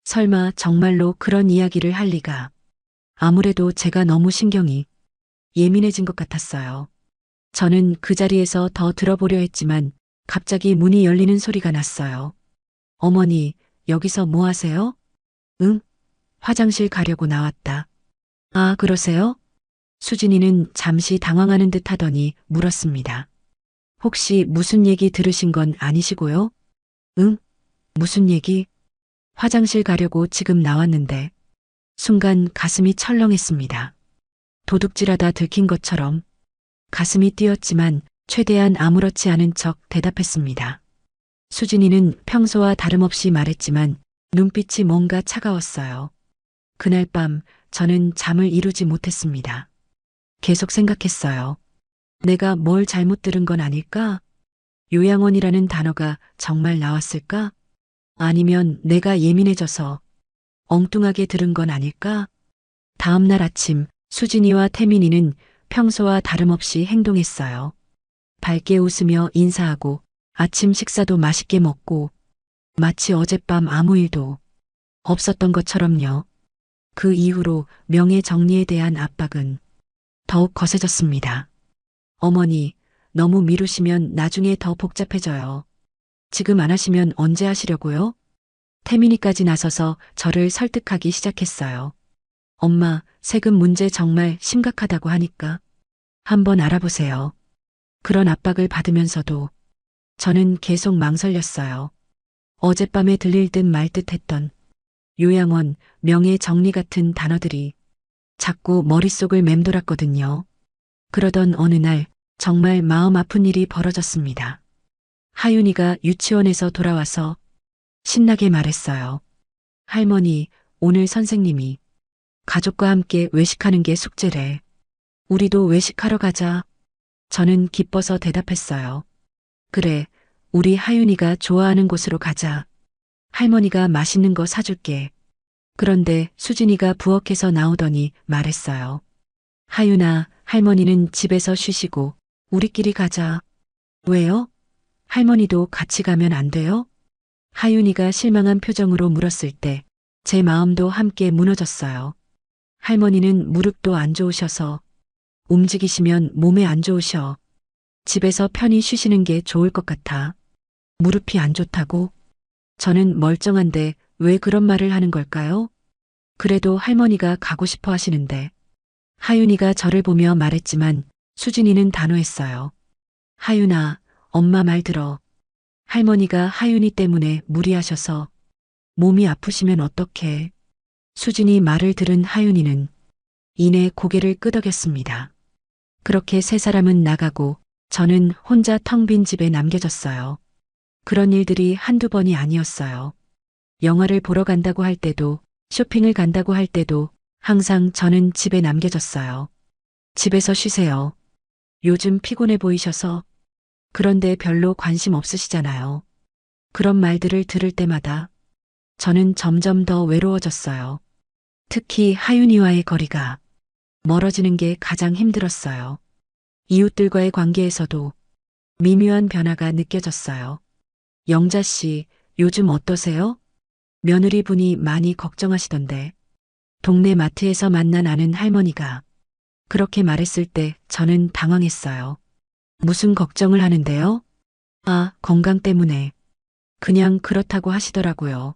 설마 정말로 그런 이야기를 할 리가. 아무래도 제가 너무 신경이 예민해진 것 같았어요. 저는 그 자리에서 더 들어보려 했지만 갑자기 문이 열리는 소리가 났어요. 어머니, 여기서 뭐 하세요? 응? 화장실 가려고 나왔다. 아, 그러세요? 수진이는 잠시 당황하는 듯 하더니 물었습니다. 혹시 무슨 얘기 들으신 건 아니시고요? 응? 무슨 얘기? 화장실 가려고 지금 나왔는데. 순간 가슴이 철렁했습니다. 도둑질하다 들킨 것처럼 가슴이 뛰었지만 최대한 아무렇지 않은 척 대답했습니다. 수진이는 평소와 다름없이 말했지만 눈빛이 뭔가 차가웠어요. 그날 밤 저는 잠을 이루지 못했습니다. 계속 생각했어요. 내가 뭘 잘못 들은 건 아닐까? 요양원이라는 단어가 정말 나왔을까? 아니면 내가 예민해져서 엉뚱하게 들은 건 아닐까? 다음 날 아침 수진이와 태민이는 평소와 다름없이 행동했어요. 밝게 웃으며 인사하고 아침 식사도 맛있게 먹고 마치 어젯밤 아무 일도 없었던 것처럼요. 그 이후로 명예 정리에 대한 압박은 더욱 거세졌습니다. 어머니, 너무 미루시면 나중에 더 복잡해져요. 지금 안 하시면 언제 하시려고요? 태민이까지 나서서 저를 설득하기 시작했어요. 엄마, 세금 문제 정말 심각하다고 하니까 한번 알아보세요. 그런 압박을 받으면서도 저는 계속 망설였어요. 어젯밤에 들릴 듯 말 듯 했던 요양원, 명예 정리 같은 단어들이 자꾸 머릿속을 맴돌았거든요. 그러던 어느 날 정말 마음 아픈 일이 벌어졌습니다. 하윤이가 유치원에서 돌아와서 신나게 말했어요. 할머니, 오늘 선생님이 가족과 함께 외식하는 게 숙제래. 우리도 외식하러 가자. 저는 기뻐서 대답했어요. 그래, 우리 하윤이가 좋아하는 곳으로 가자. 할머니가 맛있는 거 사줄게. 그런데 수진이가 부엌에서 나오더니 말했어요. 하윤아, 할머니는 집에서 쉬시고 우리끼리 가자. 왜요? 할머니도 같이 가면 안 돼요? 하윤이가 실망한 표정으로 물었을 때 제 마음도 함께 무너졌어요. 할머니는 무릎도 안 좋으셔서 움직이시면 몸에 안 좋으셔. 집에서 편히 쉬시는 게 좋을 것 같아. 무릎이 안 좋다고? 저는 멀쩡한데 왜 그런 말을 하는 걸까요? 그래도 할머니가 가고 싶어 하시는데. 하윤이가 저를 보며 말했지만 수진이는 단호했어요. 하윤아, 엄마 말 들어. 할머니가 하윤이 때문에 무리하셔서 몸이 아프시면 어떡해. 수진이 말을 들은 하윤이는 이내 고개를 끄덕였습니다. 그렇게 세 사람은 나가고 저는 혼자 텅 빈 집에 남겨졌어요. 그런 일들이 한두 번이 아니었어요. 영화를 보러 간다고 할 때도 쇼핑을 간다고 할 때도 항상 저는 집에 남겨졌어요. 집에서 쉬세요. 요즘 피곤해 보이셔서. 그런데 별로 관심 없으시잖아요. 그런 말들을 들을 때마다 저는 점점 더 외로워졌어요. 특히 하윤이와의 거리가 멀어지는 게 가장 힘들었어요. 이웃들과의 관계에서도 미묘한 변화가 느껴졌어요. 영자 씨, 요즘 어떠세요? 며느리분이 많이 걱정하시던데. 동네 마트에서 만난 아는 할머니가 그렇게 말했을 때 저는 당황했어요. 무슨 걱정을 하는데요? 아, 건강 때문에. 그냥 그렇다고 하시더라고요.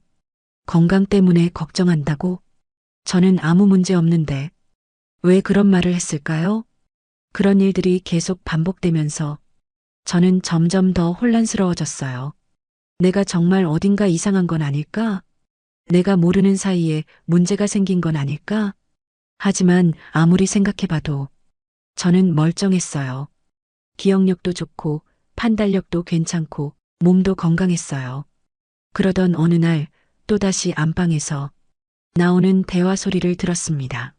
건강 때문에 걱정한다고? 저는 아무 문제 없는데 왜 그런 말을 했을까요? 그런 일들이 계속 반복되면서 저는 점점 더 혼란스러워졌어요. 내가 정말 어딘가 이상한 건 아닐까? 내가 모르는 사이에 문제가 생긴 건 아닐까? 하지만 아무리 생각해봐도 저는 멀쩡했어요. 기억력도 좋고 판단력도 괜찮고 몸도 건강했어요. 그러던 어느 날 또다시 안방에서 나오는 대화 소리를 들었습니다.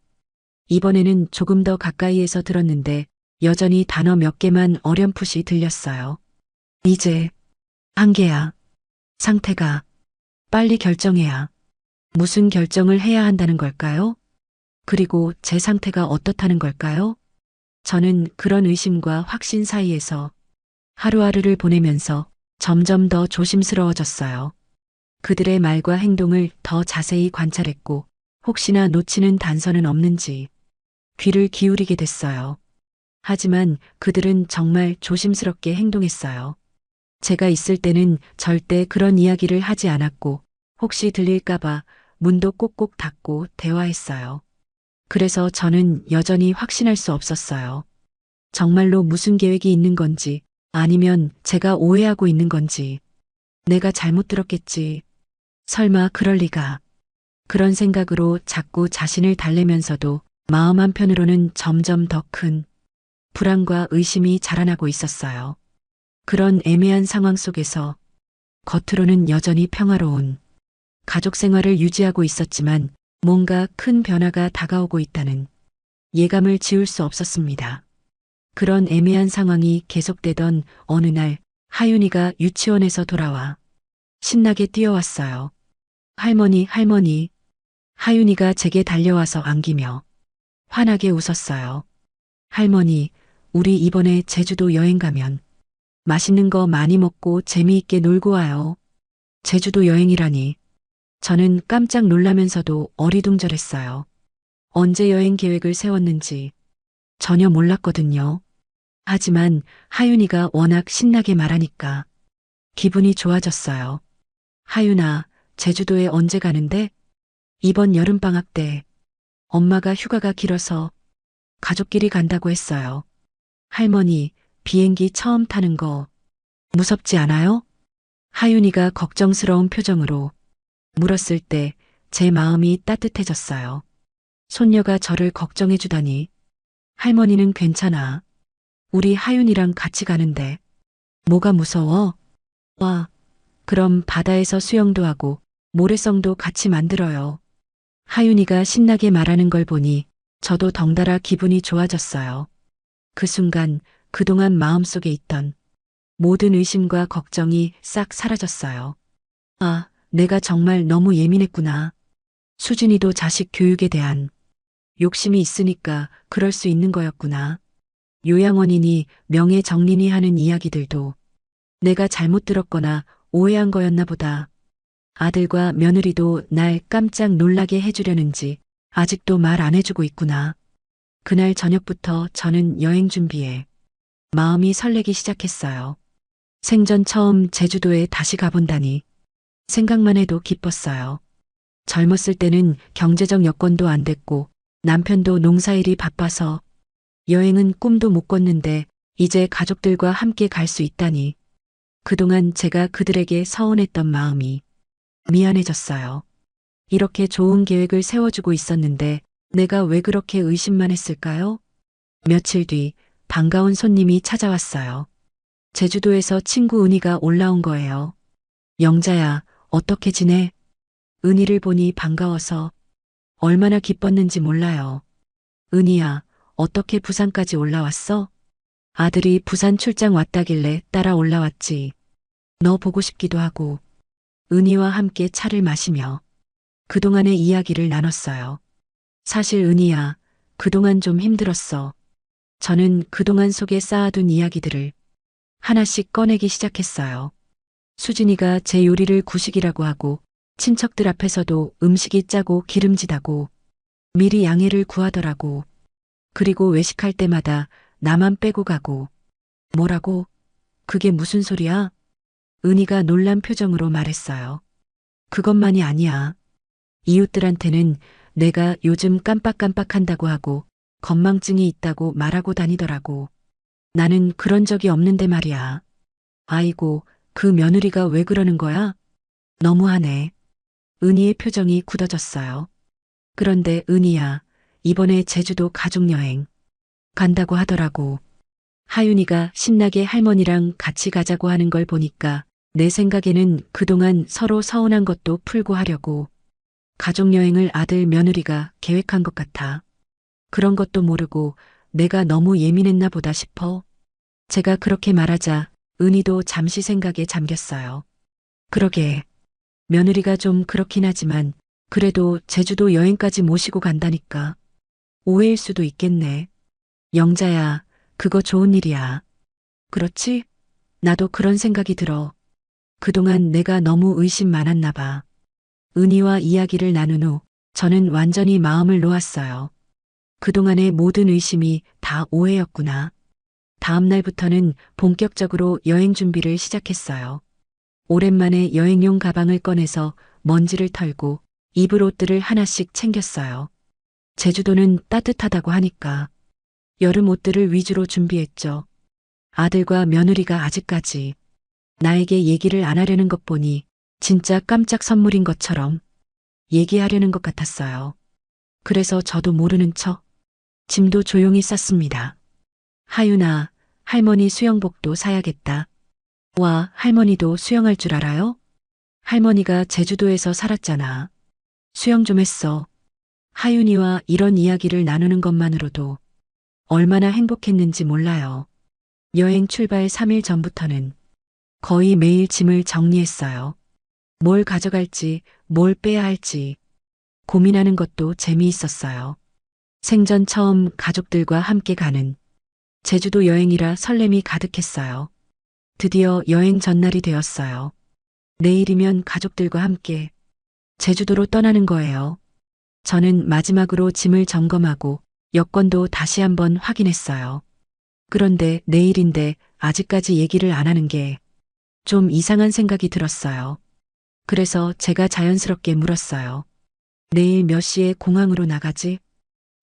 이번에는 조금 더 가까이에서 들었는데 여전히 단어 몇 개만 어렴풋이 들렸어요. 이제 한계야. 상태가 빨리 결정해야. 무슨 결정을 해야 한다는 걸까요? 그리고 제 상태가 어떻다는 걸까요? 저는 그런 의심과 확신 사이에서 하루하루를 보내면서 점점 더 조심스러워졌어요. 그들의 말과 행동을 더 자세히 관찰했고 혹시나 놓치는 단서는 없는지 귀를 기울이게 됐어요. 하지만 그들은 정말 조심스럽게 행동했어요. 제가 있을 때는 절대 그런 이야기를 하지 않았고 혹시 들릴까봐 문도 꼭꼭 닫고 대화했어요. 그래서 저는 여전히 확신할 수 없었어요. 정말로 무슨 계획이 있는 건지 아니면 제가 오해하고 있는 건지 내가 잘못 들었겠지. 설마 그럴 리가. 그런 생각으로 자꾸 자신을 달래면서도 마음 한편으로는 점점 더 큰 불안과 의심이 자라나고 있었어요. 그런 애매한 상황 속에서 겉으로는 여전히 평화로운 가족 생활을 유지하고 있었지만 뭔가 큰 변화가 다가오고 있다는 예감을 지울 수 없었습니다. 그런 애매한 상황이 계속되던 어느 날 하윤이가 유치원에서 돌아와 신나게 뛰어왔어요. 할머니, 할머니. 하윤이가 제게 달려와서 안기며 환하게 웃었어요. 할머니, 우리 이번에 제주도 여행 가면 맛있는 거 많이 먹고 재미있게 놀고 와요. 제주도 여행이라니. 저는 깜짝 놀라면서도 어리둥절했어요. 언제 여행 계획을 세웠는지 전혀 몰랐거든요. 하지만 하윤이가 워낙 신나게 말하니까 기분이 좋아졌어요. 하윤아, 제주도에 언제 가는데? 이번 여름방학 때 엄마가 휴가가 길어서 가족끼리 간다고 했어요. 할머니, 비행기 처음 타는 거 무섭지 않아요? 하윤이가 걱정스러운 표정으로 물었을 때 제 마음이 따뜻해졌어요. 손녀가 저를 걱정해주다니. 할머니는 괜찮아. 우리 하윤이랑 같이 가는데. 뭐가 무서워? 와, 그럼 바다에서 수영도 하고 모래성도 같이 만들어요. 하윤이가 신나게 말하는 걸 보니 저도 덩달아 기분이 좋아졌어요. 그 순간 그동안 마음속에 있던 모든 의심과 걱정이 싹 사라졌어요. 아, 내가 정말 너무 예민했구나. 수진이도 자식 교육에 대한 욕심이 있으니까 그럴 수 있는 거였구나. 요양원이니 명예 정리니 하는 이야기들도 내가 잘못 들었거나 오해한 거였나 보다. 아들과 며느리도 날 깜짝 놀라게 해주려는지 아직도 말 안 해주고 있구나. 그날 저녁부터 저는 여행 준비에 마음이 설레기 시작했어요. 생전 처음 제주도에 다시 가본다니 생각만 해도 기뻤어요. 젊었을 때는 경제적 여건도 안 됐고 남편도 농사일이 바빠서 여행은 꿈도 못 꿨는데 이제 가족들과 함께 갈 수 있다니 그동안 제가 그들에게 서운했던 마음이 미안해졌어요. 이렇게 좋은 계획을 세워주고 있었는데 내가 왜 그렇게 의심만 했을까요? 며칠 뒤 반가운 손님이 찾아왔어요. 제주도에서 친구 은희가 올라온 거예요. 영자야, 어떻게 지내? 은희를 보니 반가워서 얼마나 기뻤는지 몰라요. 은희야, 어떻게 부산까지 올라왔어? 아들이 부산 출장 왔다길래 따라 올라왔지. 너 보고 싶기도 하고. 은희와 함께 차를 마시며 그동안의 이야기를 나눴어요. 사실 은희야, 그동안 좀 힘들었어. 저는 그동안 속에 쌓아둔 이야기들을 하나씩 꺼내기 시작했어요. 수진이가 제 요리를 구식이라고 하고 친척들 앞에서도 음식이 짜고 기름지다고 미리 양해를 구하더라고. 그리고 외식할 때마다 나만 빼고 가고. 뭐라고? 그게 무슨 소리야? 은희가 놀란 표정으로 말했어요. 그것만이 아니야. 이웃들한테는 내가 요즘 깜빡깜빡한다고 하고 건망증이 있다고 말하고 다니더라고. 나는 그런 적이 없는데 말이야. 아이고, 그 며느리가 왜 그러는 거야? 너무하네. 은희의 표정이 굳어졌어요. 그런데 은희야, 이번에 제주도 가족여행 간다고 하더라고. 하윤이가 신나게 할머니랑 같이 가자고 하는 걸 보니까 내 생각에는 그동안 서로 서운한 것도 풀고 하려고 가족여행을 아들 며느리가 계획한 것 같아. 그런 것도 모르고 내가 너무 예민했나 보다 싶어. 제가 그렇게 말하자 은희도 잠시 생각에 잠겼어요. 그러게, 며느리가 좀 그렇긴 하지만 그래도 제주도 여행까지 모시고 간다니까. 오해일 수도 있겠네. 영자야, 그거 좋은 일이야. 그렇지? 나도 그런 생각이 들어. 그동안 내가 너무 의심 많았나 봐. 은희와 이야기를 나눈 후 저는 완전히 마음을 놓았어요. 그동안의 모든 의심이 다 오해였구나. 다음 날부터는 본격적으로 여행 준비를 시작했어요. 오랜만에 여행용 가방을 꺼내서 먼지를 털고 입을 옷들을 하나씩 챙겼어요. 제주도는 따뜻하다고 하니까 여름 옷들을 위주로 준비했죠. 아들과 며느리가 아직까지 나에게 얘기를 안 하려는 것 보니 진짜 깜짝 선물인 것처럼 얘기하려는 것 같았어요. 그래서 저도 모르는 척 짐도 조용히 쌌습니다. 하윤아, 할머니 수영복도 사야겠다. 와, 할머니도 수영할 줄 알아요? 할머니가 제주도에서 살았잖아. 수영 좀 했어. 하윤이와 이런 이야기를 나누는 것만으로도 얼마나 행복했는지 몰라요. 여행 출발 3일 전부터는 거의 매일 짐을 정리했어요. 뭘 가져갈지, 뭘 빼야 할지 고민하는 것도 재미있었어요. 생전 처음 가족들과 함께 가는 제주도 여행이라 설렘이 가득했어요. 드디어 여행 전날이 되었어요. 내일이면 가족들과 함께 제주도로 떠나는 거예요. 저는 마지막으로 짐을 점검하고 여권도 다시 한번 확인했어요. 그런데 내일인데 아직까지 얘기를 안 하는 게 좀 이상한 생각이 들었어요. 그래서 제가 자연스럽게 물었어요. 내일 몇 시에 공항으로 나가지?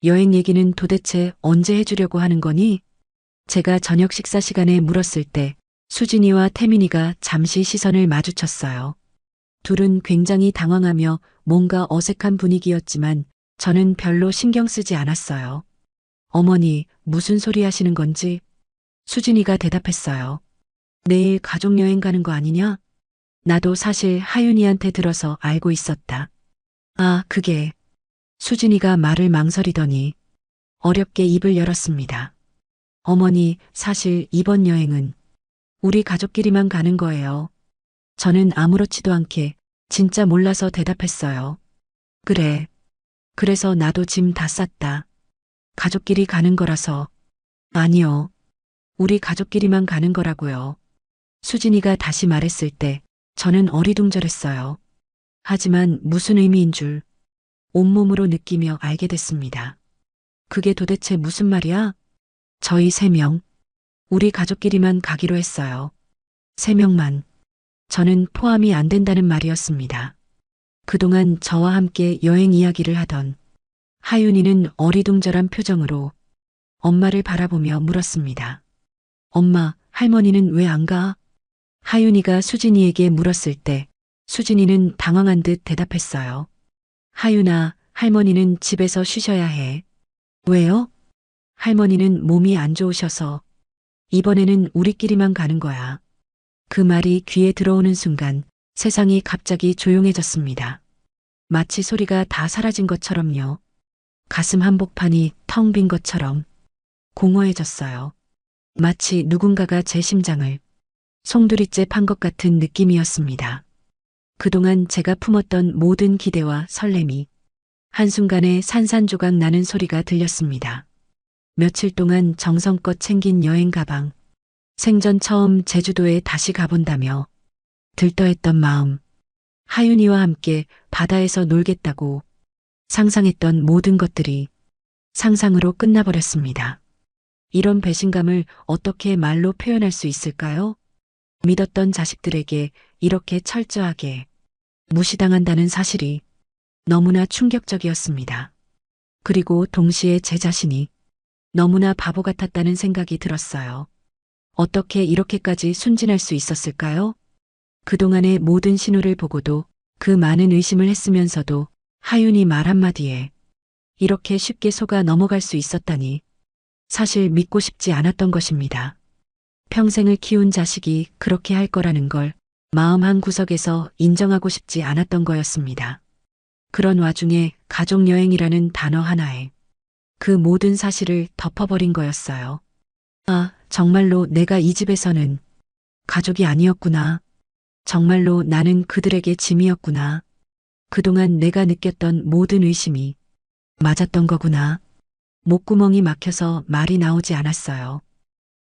여행 얘기는 도대체 언제 해주려고 하는 거니? 제가 저녁 식사 시간에 물었을 때 수진이와 태민이가 잠시 시선을 마주쳤어요. 둘은 굉장히 당황하며 뭔가 어색한 분위기였지만 저는 별로 신경 쓰지 않았어요. 어머니, 무슨 소리 하시는 건지? 수진이가 대답했어요. 내일 가족여행 가는 거 아니냐? 나도 사실 하윤이한테 들어서 알고 있었다. 아, 그게. 수진이가 말을 망설이더니 어렵게 입을 열었습니다. 어머니, 사실 이번 여행은 우리 가족끼리만 가는 거예요. 저는 아무렇지도 않게 진짜 몰라서 대답했어요. 그래. 그래서 나도 짐 다 쌌다. 가족끼리 가는 거라서. 아니요. 우리 가족끼리만 가는 거라고요. 수진이가 다시 말했을 때 저는 어리둥절했어요. 하지만 무슨 의미인 줄 온몸으로 느끼며 알게 됐습니다. 그게 도대체 무슨 말이야? 저희 3명, 우리 가족끼리만 가기로 했어요. 3명만. 저는 포함이 안 된다는 말이었습니다. 그동안 저와 함께 여행 이야기를 하던 하윤이는 어리둥절한 표정으로 엄마를 바라보며 물었습니다. 엄마, 할머니는 왜 안 가? 하윤이가 수진이에게 물었을 때 수진이는 당황한 듯 대답했어요. 하윤아, 할머니는 집에서 쉬셔야 해. 왜요? 할머니는 몸이 안 좋으셔서 이번에는 우리끼리만 가는 거야. 그 말이 귀에 들어오는 순간 세상이 갑자기 조용해졌습니다. 마치 소리가 다 사라진 것처럼요. 가슴 한복판이 텅 빈 것처럼 공허해졌어요. 마치 누군가가 제 심장을 송두리째 판 것 같은 느낌이었습니다. 그동안 제가 품었던 모든 기대와 설렘이 한순간에 산산조각 나는 소리가 들렸습니다. 며칠 동안 정성껏 챙긴 여행 가방, 생전 처음 제주도에 다시 가본다며 들떠했던 마음, 하윤이와 함께 바다에서 놀겠다고 상상했던 모든 것들이 상상으로 끝나버렸습니다. 이런 배신감을 어떻게 말로 표현할 수 있을까요? 믿었던 자식들에게 이렇게 철저하게 무시당한다는 사실이 너무나 충격적이었습니다. 그리고 동시에 제 자신이 너무나 바보 같았다는 생각이 들었어요. 어떻게 이렇게까지 순진할 수 있었을까요? 그동안의 모든 신호를 보고도 그 많은 의심을 했으면서도 하윤이 말 한마디에 이렇게 쉽게 속아 넘어갈 수 있었다니 사실 믿고 싶지 않았던 것입니다. 평생을 키운 자식이 그렇게 할 거라는 걸 마음 한 구석에서 인정하고 싶지 않았던 거였습니다. 그런 와중에 가족여행이라는 단어 하나에 그 모든 사실을 덮어버린 거였어요. 아, 정말로 내가 이 집에서는 가족이 아니었구나. 정말로 나는 그들에게 짐이었구나. 그동안 내가 느꼈던 모든 의심이 맞았던 거구나. 목구멍이 막혀서 말이 나오지 않았어요.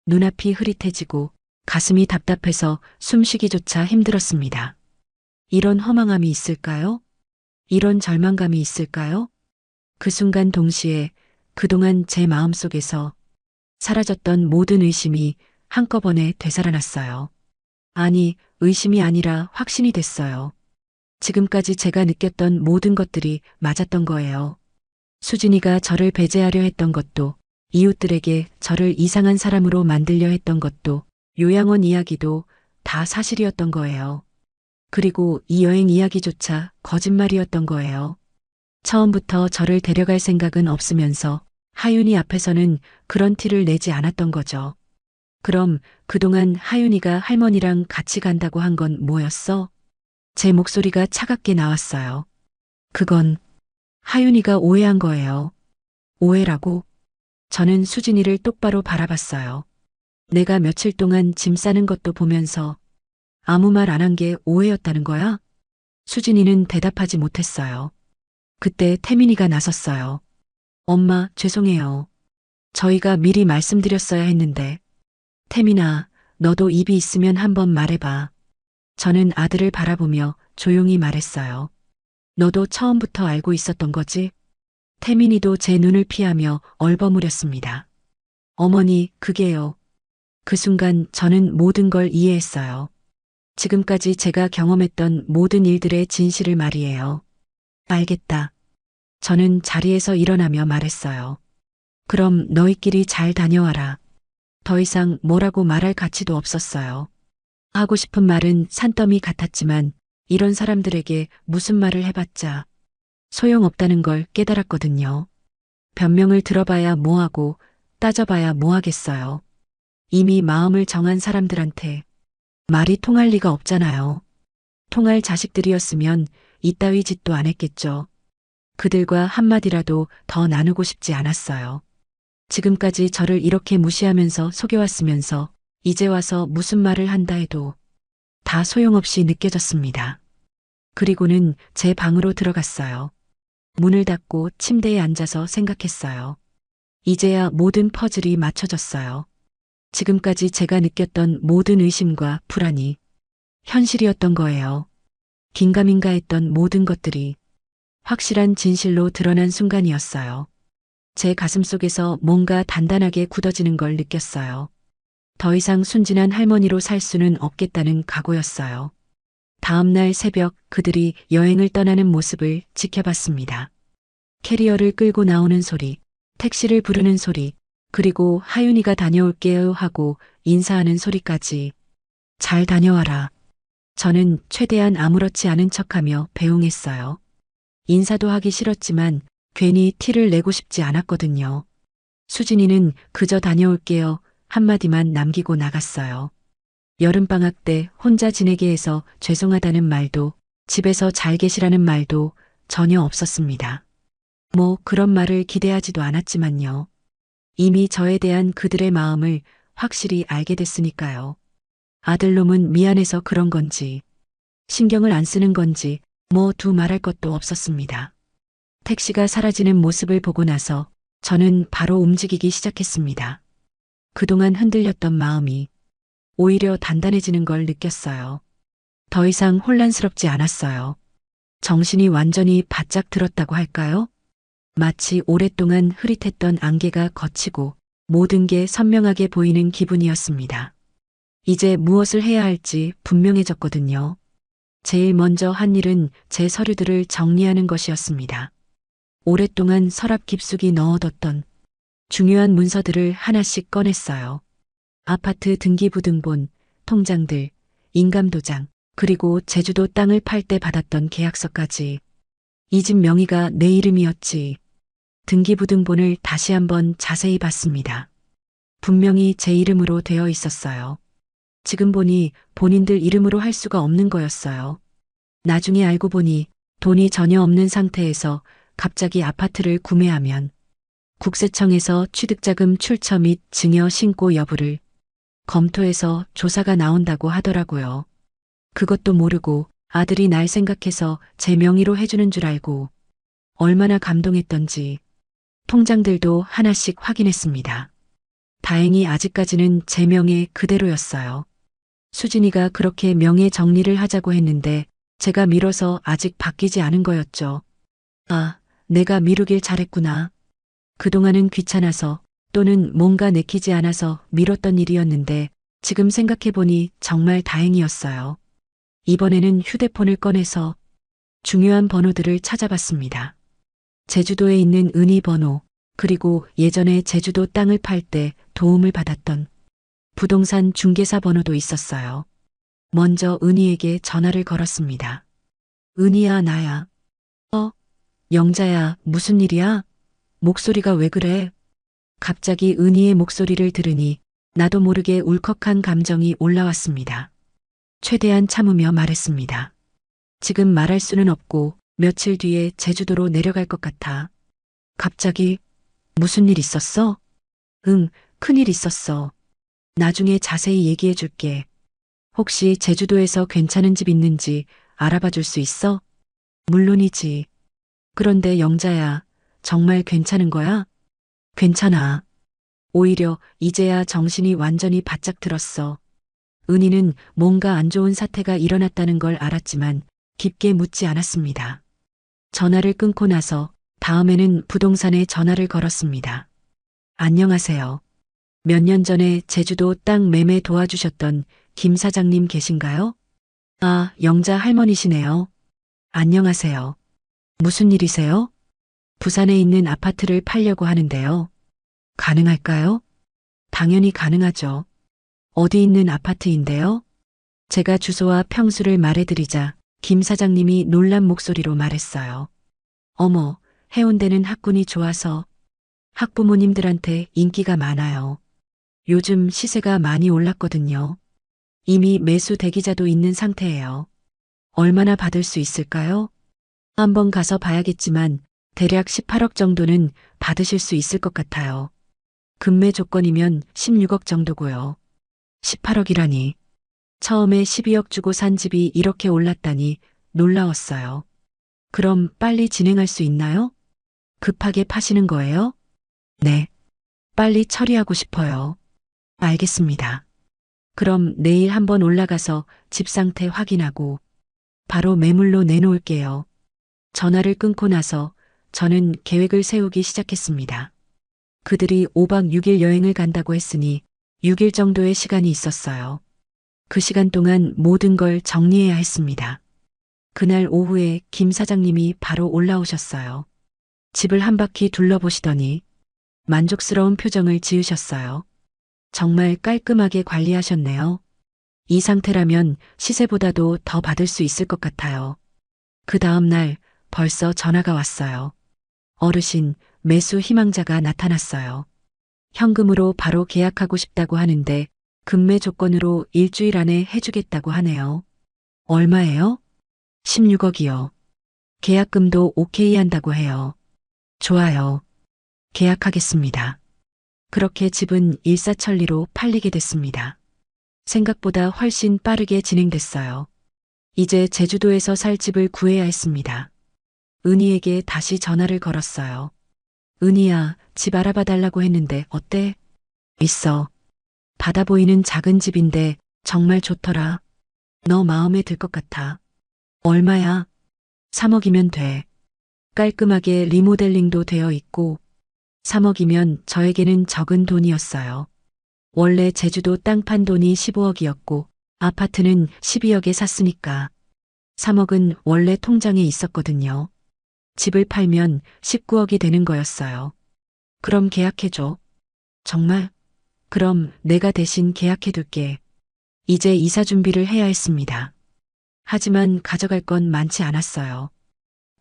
눈앞이 흐릿해지고 가슴이 답답해서 숨쉬기조차 힘들었습니다. 이런 허망함이 있을까요? 이런 절망감이 있을까요? 그 순간 동시에 그동안 제 마음속에서 사라졌던 모든 의심이 한꺼번에 되살아났어요. 아니, 의심이 아니라 확신이 됐어요. 지금까지 제가 느꼈던 모든 것들이 맞았던 거예요. 수진이가 저를 배제하려 했던 것도, 이웃들에게 저를 이상한 사람으로 만들려 했던 것도, 요양원 이야기도 다 사실이었던 거예요. 그리고 이 여행 이야기조차 거짓말이었던 거예요. 처음부터 저를 데려갈 생각은 없으면서 하윤이 앞에서는 그런 티를 내지 않았던 거죠. 그럼 그동안 하윤이가 할머니랑 같이 간다고 한 건 뭐였어? 제 목소리가 차갑게 나왔어요. 그건 하윤이가 오해한 거예요. 오해라고? 저는 수진이를 똑바로 바라봤어요. 내가 며칠 동안 짐 싸는 것도 보면서 아무 말 안 한 게 오해였다는 거야? 수진이는 대답하지 못했어요. 그때 태민이가 나섰어요. 엄마, 죄송해요. 저희가 미리 말씀드렸어야 했는데. 태민아, 너도 입이 있으면 한번 말해봐. 저는 아들을 바라보며 조용히 말했어요. 너도 처음부터 알고 있었던 거지? 태민이도 제 눈을 피하며 얼버무렸습니다. 어머니, 그게요. 그 순간 저는 모든 걸 이해했어요. 지금까지 제가 경험했던 모든 일들의 진실을 말이에요. 알겠다. 저는 자리에서 일어나며 말했어요. 그럼 너희끼리 잘 다녀와라. 더 이상 뭐라고 말할 가치도 없었어요. 하고 싶은 말은 산더미 같았지만 이런 사람들에게 무슨 말을 해봤자 소용없다는 걸 깨달았거든요. 변명을 들어봐야 뭐하고 따져봐야 뭐하겠어요. 이미 마음을 정한 사람들한테 말이 통할 리가 없잖아요. 통할 자식들이었으면 이따위 짓도 안 했겠죠. 그들과 한마디라도 더 나누고 싶지 않았어요. 지금까지 저를 이렇게 무시하면서 속여왔으면서 이제 와서 무슨 말을 한다 해도 다 소용없이 느껴졌습니다. 그리고는 제 방으로 들어갔어요. 문을 닫고 침대에 앉아서 생각했어요. 이제야 모든 퍼즐이 맞춰졌어요. 지금까지 제가 느꼈던 모든 의심과 불안이 현실이었던 거예요. 긴가민가 했던 모든 것들이 확실한 진실로 드러난 순간이었어요. 제 가슴 속에서 뭔가 단단하게 굳어지는 걸 느꼈어요. 더 이상 순진한 할머니로 살 수는 없겠다는 각오였어요. 다음 날 새벽 그들이 여행을 떠나는 모습을 지켜봤습니다. 캐리어를 끌고 나오는 소리, 택시를 부르는 소리, 그리고 하윤이가 다녀올게요 하고 인사하는 소리까지. 잘 다녀와라. 저는 최대한 아무렇지 않은 척하며 배웅했어요. 인사도 하기 싫었지만 괜히 티를 내고 싶지 않았거든요. 수진이는 그저 다녀올게요 한마디만 남기고 나갔어요. 여름방학 때 혼자 지내게 해서 죄송하다는 말도 집에서 잘 계시라는 말도 전혀 없었습니다. 뭐 그런 말을 기대하지도 않았지만요. 이미 저에 대한 그들의 마음을 확실히 알게 됐으니까요. 아들놈은 미안해서 그런 건지 신경을 안 쓰는 건지 뭐 두 말할 것도 없었습니다. 택시가 사라지는 모습을 보고 나서 저는 바로 움직이기 시작했습니다. 그동안 흔들렸던 마음이 오히려 단단해지는 걸 느꼈어요. 더 이상 혼란스럽지 않았어요. 정신이 완전히 바짝 들었다고 할까요? 마치 오랫동안 흐릿했던 안개가 걷히고 모든 게 선명하게 보이는 기분이었습니다. 이제 무엇을 해야 할지 분명해졌거든요. 제일 먼저 한 일은 제 서류들을 정리하는 것이었습니다. 오랫동안 서랍 깊숙이 넣어뒀던 중요한 문서들을 하나씩 꺼냈어요. 아파트 등기부등본, 통장들, 인감도장, 그리고 제주도 땅을 팔 때 받았던 계약서까지. 이 집 명의가 내 이름이었지. 등기부등본을 다시 한번 자세히 봤습니다. 분명히 제 이름으로 되어 있었어요. 지금 보니 본인들 이름으로 할 수가 없는 거였어요. 나중에 알고 보니 돈이 전혀 없는 상태에서 갑자기 아파트를 구매하면 국세청에서 취득자금 출처 및 증여 신고 여부를 검토해서 조사가 나온다고 하더라고요. 그것도 모르고 아들이 날 생각해서 제 명의로 해주는 줄 알고 얼마나 감동했던지 통장들도 하나씩 확인했습니다. 다행히 아직까지는 제 명의 그대로였어요. 수진이가 그렇게 명예 정리를 하자고 했는데 제가 미뤄서 아직 바뀌지 않은 거였죠. 아, 내가 미루길 잘했구나. 그동안은 귀찮아서 또는 뭔가 내키지 않아서 미뤘던 일이었는데 지금 생각해보니 정말 다행이었어요. 이번에는 휴대폰을 꺼내서 중요한 번호들을 찾아봤습니다. 제주도에 있는 은희 번호, 그리고 예전에 제주도 땅을 팔 때 도움을 받았던 부동산 중개사 번호도 있었어요. 먼저 은희에게 전화를 걸었습니다. 은희야, 나야. 영자야, 무슨 일이야? 목소리가 왜 그래? 갑자기 은희의 목소리를 들으니 나도 모르게 울컥한 감정이 올라왔습니다. 최대한 참으며 말했습니다. 지금 말할 수는 없고 며칠 뒤에 제주도로 내려갈 것 같아. 갑자기 무슨 일 있었어? 응, 큰일 있었어. 나중에 자세히 얘기해 줄게. 혹시 제주도에서 괜찮은 집 있는지 알아봐 줄 수 있어? 물론이지. 그런데 영자야, 정말 괜찮은 거야? 괜찮아. 오히려 이제야 정신이 완전히 바짝 들었어. 은희는 뭔가 안 좋은 사태가 일어났다는 걸 알았지만 깊게 묻지 않았습니다. 전화를 끊고 나서 다음에는 부동산에 전화를 걸었습니다. 안녕하세요. 몇 년 전에 제주도 땅 매매 도와주셨던 김 사장님 계신가요? 아, 영자 할머니시네요. 안녕하세요. 무슨 일이세요? 부산에 있는 아파트를 팔려고 하는데요. 가능할까요? 당연히 가능하죠. 어디 있는 아파트인데요? 제가 주소와 평수를 말해드리자 김 사장님이 놀란 목소리로 말했어요. 어머, 해운대는 학군이 좋아서 학부모님들한테 인기가 많아요. 요즘 시세가 많이 올랐거든요. 이미 매수 대기자도 있는 상태예요. 얼마나 받을 수 있을까요? 한번 가서 봐야겠지만 대략 18억 정도는 받으실 수 있을 것 같아요. 금매 조건이면 16억 정도고요. 18억이라니. 처음에 12억 주고 산 집이 이렇게 올랐다니 놀라웠어요. 그럼 빨리 진행할 수 있나요? 급하게 파시는 거예요? 네. 빨리 처리하고 싶어요. 알겠습니다. 그럼 내일 한번 올라가서 집 상태 확인하고 바로 매물로 내놓을게요. 전화를 끊고 나서 저는 계획을 세우기 시작했습니다. 그들이 5박 6일 여행을 간다고 했으니 6일 정도의 시간이 있었어요. 그 시간 동안 모든 걸 정리해야 했습니다. 그날 오후에 김 사장님이 바로 올라오셨어요. 집을 한 바퀴 둘러보시더니 만족스러운 표정을 지으셨어요. 정말 깔끔하게 관리하셨네요. 이 상태라면 시세보다도 더 받을 수 있을 것 같아요. 그 다음 날 벌써 전화가 왔어요. 어르신, 매수 희망자가 나타났어요. 현금으로 바로 계약하고 싶다고 하는데 금매 조건으로 일주일 안에 해주겠다고 하네요. 얼마예요? 16억이요. 계약금도 오케이 한다고 해요. 좋아요. 계약하겠습니다. 그렇게 집은 일사천리로 팔리게 됐습니다. 생각보다 훨씬 빠르게 진행됐어요. 이제 제주도에서 살 집을 구해야 했습니다. 은희에게 다시 전화를 걸었어요. 은희야, 집 알아봐 달라고 했는데 어때? 있어. 바다 보이는 작은 집인데 정말 좋더라. 너 마음에 들 것 같아. 얼마야? 3억이면 돼. 깔끔하게 리모델링도 되어 있고 3억이면 저에게는 적은 돈이었어요. 원래 제주도 땅 판 돈이 15억이었고 아파트는 12억에 샀으니까 3억은 원래 통장에 있었거든요. 집을 팔면 19억이 되는 거였어요. 그럼 계약해줘. 정말? 그럼 내가 대신 계약해둘게. 이제 이사 준비를 해야 했습니다. 하지만 가져갈 건 많지 않았어요.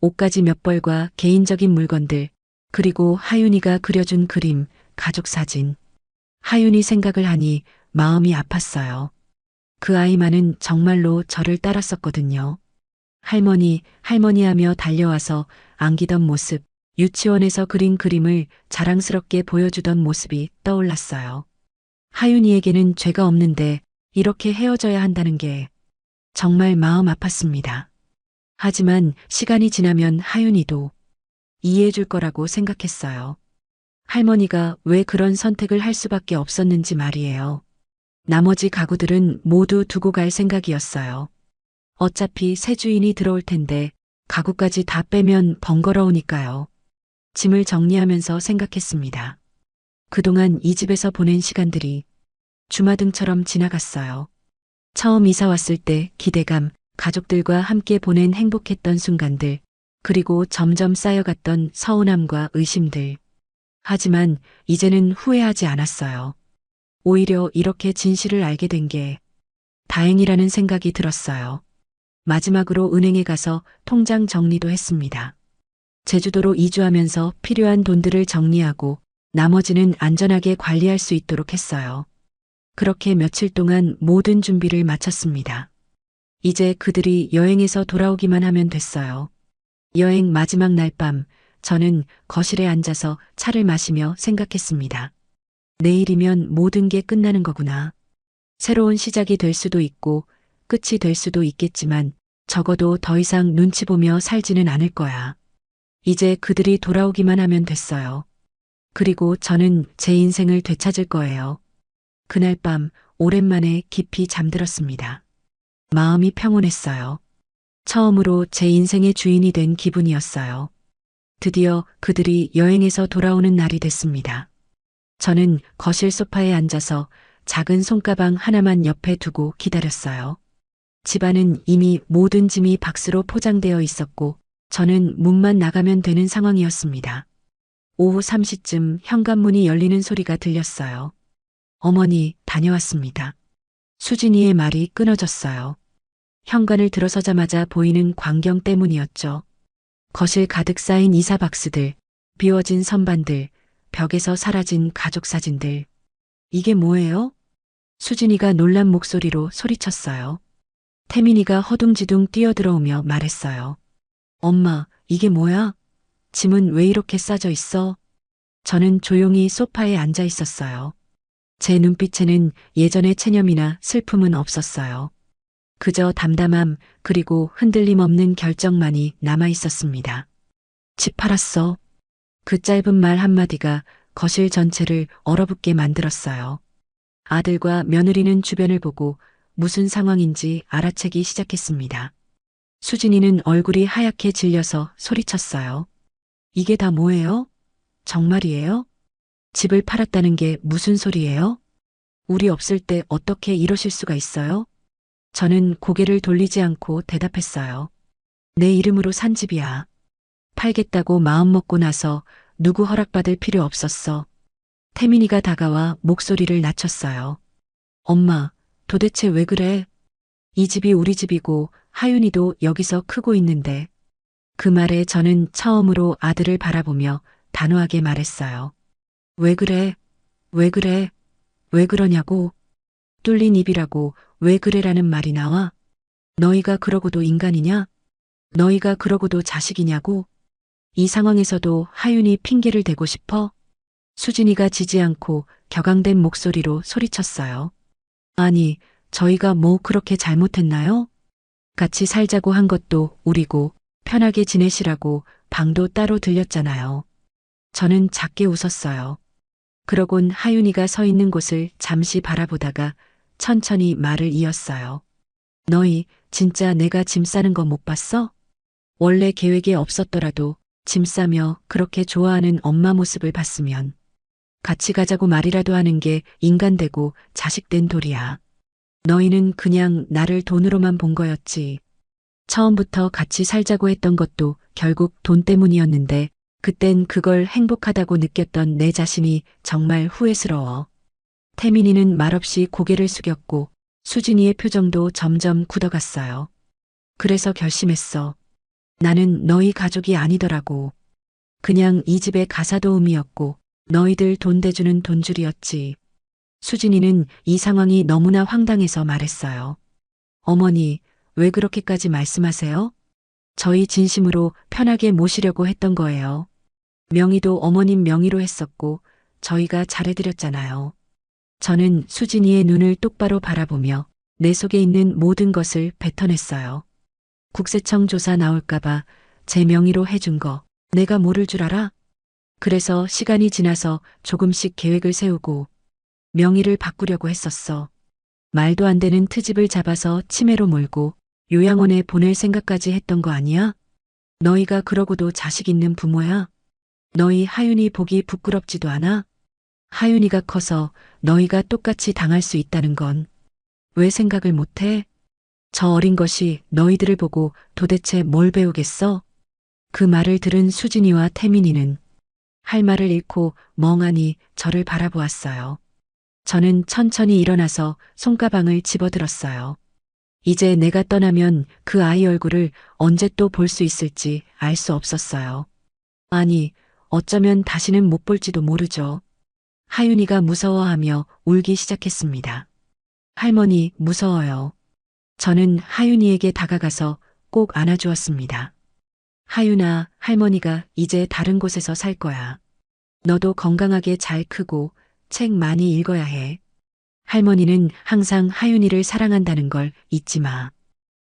옷가지 몇 벌과 개인적인 물건들, 그리고 하윤이가 그려준 그림, 가족 사진. 하윤이 생각을 하니 마음이 아팠어요. 그 아이만은 정말로 저를 따랐었거든요. 할머니 하며 달려와서 안기던 모습, 유치원에서 그린 그림을 자랑스럽게 보여주던 모습이 떠올랐어요. 하윤이에게는 죄가 없는데 이렇게 헤어져야 한다는 게 정말 마음 아팠습니다. 하지만 시간이 지나면 하윤이도 이해해 줄 거라고 생각했어요. 할머니가 왜 그런 선택을 할 수밖에 없었는지 말이에요. 나머지 가구들은 모두 두고 갈 생각이었어요. 어차피 새 주인이 들어올 텐데 가구까지 다 빼면 번거로우니까요. 짐을 정리하면서 생각했습니다. 그동안 이 집에서 보낸 시간들이 주마등처럼 지나갔어요. 처음 이사 왔을 때 기대감, 가족들과 함께 보낸 행복했던 순간들, 그리고 점점 쌓여갔던 서운함과 의심들. 하지만 이제는 후회하지 않았어요. 오히려 이렇게 진실을 알게 된 게 다행이라는 생각이 들었어요. 마지막으로 은행에 가서 통장 정리도 했습니다. 제주도로 이주하면서 필요한 돈들을 정리하고 나머지는 안전하게 관리할 수 있도록 했어요. 그렇게 며칠 동안 모든 준비를 마쳤습니다. 이제 그들이 여행에서 돌아오기만 하면 됐어요. 여행 마지막 날 밤, 저는 거실에 앉아서 차를 마시며 생각했습니다. 내일이면 모든 게 끝나는 거구나. 새로운 시작이 될 수도 있고, 끝이 될 수도 있겠지만, 적어도 더 이상 눈치 보며 살지는 않을 거야. 이제 그들이 돌아오기만 하면 됐어요. 그리고 저는 제 인생을 되찾을 거예요. 그날 밤 오랜만에 깊이 잠들었습니다. 마음이 평온했어요. 처음으로 제 인생의 주인이 된 기분이었어요. 드디어 그들이 여행에서 돌아오는 날이 됐습니다. 저는 거실 소파에 앉아서 작은 손가방 하나만 옆에 두고 기다렸어요. 집안은 이미 모든 짐이 박스로 포장되어 있었고 저는 문만 나가면 되는 상황이었습니다. 오후 3시쯤 현관문이 열리는 소리가 들렸어요. 어머니, 다녀왔습니다. 수진이의 말이 끊어졌어요. 현관을 들어서자마자 보이는 광경 때문이었죠. 거실 가득 쌓인 이사 박스들, 비워진 선반들, 벽에서 사라진 가족 사진들. 이게 뭐예요? 수진이가 놀란 목소리로 소리쳤어요. 태민이가 허둥지둥 뛰어들어오며 말했어요. 엄마, 이게 뭐야? 짐은 왜 이렇게 싸져 있어? 저는 조용히 소파에 앉아 있었어요. 제 눈빛에는 예전의 체념이나 슬픔은 없었어요. 그저 담담함 그리고 흔들림 없는 결정만이 남아 있었습니다. 집 팔았어. 그 짧은 말 한마디가 거실 전체를 얼어붙게 만들었어요. 아들과 며느리는 주변을 보고 무슨 상황인지 알아채기 시작했습니다. 수진이는 얼굴이 하얗게 질려서 소리쳤어요. 이게 다 뭐예요? 정말이에요? 집을 팔았다는 게 무슨 소리예요? 우리 없을 때 어떻게 이러실 수가 있어요? 저는 고개를 돌리지 않고 대답했어요. 내 이름으로 산 집이야. 팔겠다고 마음먹고 나서 누구 허락받을 필요 없었어. 태민이가 다가와 목소리를 낮췄어요. 엄마, 도대체 왜 그래? 이 집이 우리 집이고 하윤이도 여기서 크고 있는데. 그 말에 저는 처음으로 아들을 바라보며 단호하게 말했어요. 왜 그래? 왜 그래? 왜 그러냐고? 뚫린 입이라고 왜 그래라는 말이 나와? 너희가 그러고도 인간이냐? 너희가 그러고도 자식이냐고? 이 상황에서도 하윤이 핑계를 대고 싶어? 수진이가 지지 않고 격앙된 목소리로 소리쳤어요. 아니, 저희가 뭐 그렇게 잘못했나요? 같이 살자고 한 것도 우리고 편하게 지내시라고 방도 따로 들렸잖아요. 저는 작게 웃었어요. 그러곤 하윤이가 서 있는 곳을 잠시 바라보다가 천천히 말을 이었어요. 너희 진짜 내가 짐 싸는 거 못 봤어? 원래 계획에 없었더라도 짐 싸며 그렇게 좋아하는 엄마 모습을 봤으면 같이 가자고 말이라도 하는 게 인간되고 자식된 도리야. 너희는 그냥 나를 돈으로만 본 거였지. 처음부터 같이 살자고 했던 것도 결국 돈 때문이었는데 그땐 그걸 행복하다고 느꼈던 내 자신이 정말 후회스러워. 태민이는 말없이 고개를 숙였고 수진이의 표정도 점점 굳어갔어요. 그래서 결심했어. 나는 너희 가족이 아니더라고. 그냥 이 집의 가사도우미였고 너희들 돈 대주는 돈줄이었지. 수진이는 이 상황이 너무나 황당해서 말했어요. 어머니, 왜 그렇게까지 말씀하세요? 저희 진심으로 편하게 모시려고 했던 거예요. 명의도 어머님 명의로 했었고 저희가 잘해드렸잖아요. 저는 수진이의 눈을 똑바로 바라보며 내 속에 있는 모든 것을 뱉어냈어요. 국세청 조사 나올까봐 제 명의로 해준 거 내가 모를 줄 알아? 그래서 시간이 지나서 조금씩 계획을 세우고 명의를 바꾸려고 했었어. 말도 안 되는 트집을 잡아서 치매로 몰고 요양원에 보낼 생각까지 했던 거 아니야? 너희가 그러고도 자식 있는 부모야? 너희 하윤이 보기 부끄럽지도 않아? 하윤이가 커서 너희가 똑같이 당할 수 있다는 건 왜 생각을 못해? 저 어린 것이 너희들을 보고 도대체 뭘 배우겠어? 그 말을 들은 수진이와 태민이는 할 말을 잃고 멍하니 저를 바라보았어요. 저는 천천히 일어나서 손가방을 집어들었어요. 이제 내가 떠나면 그 아이 얼굴을 언제 또 볼 수 있을지 알 수 없었어요. 아니, 어쩌면 다시는 못 볼지도 모르죠. 하윤이가 무서워하며 울기 시작했습니다. 할머니, 무서워요. 저는 하윤이에게 다가가서 꼭 안아주었습니다. 하윤아, 할머니가 이제 다른 곳에서 살 거야. 너도 건강하게 잘 크고 책 많이 읽어야 해. 할머니는 항상 하윤이를 사랑한다는 걸 잊지 마.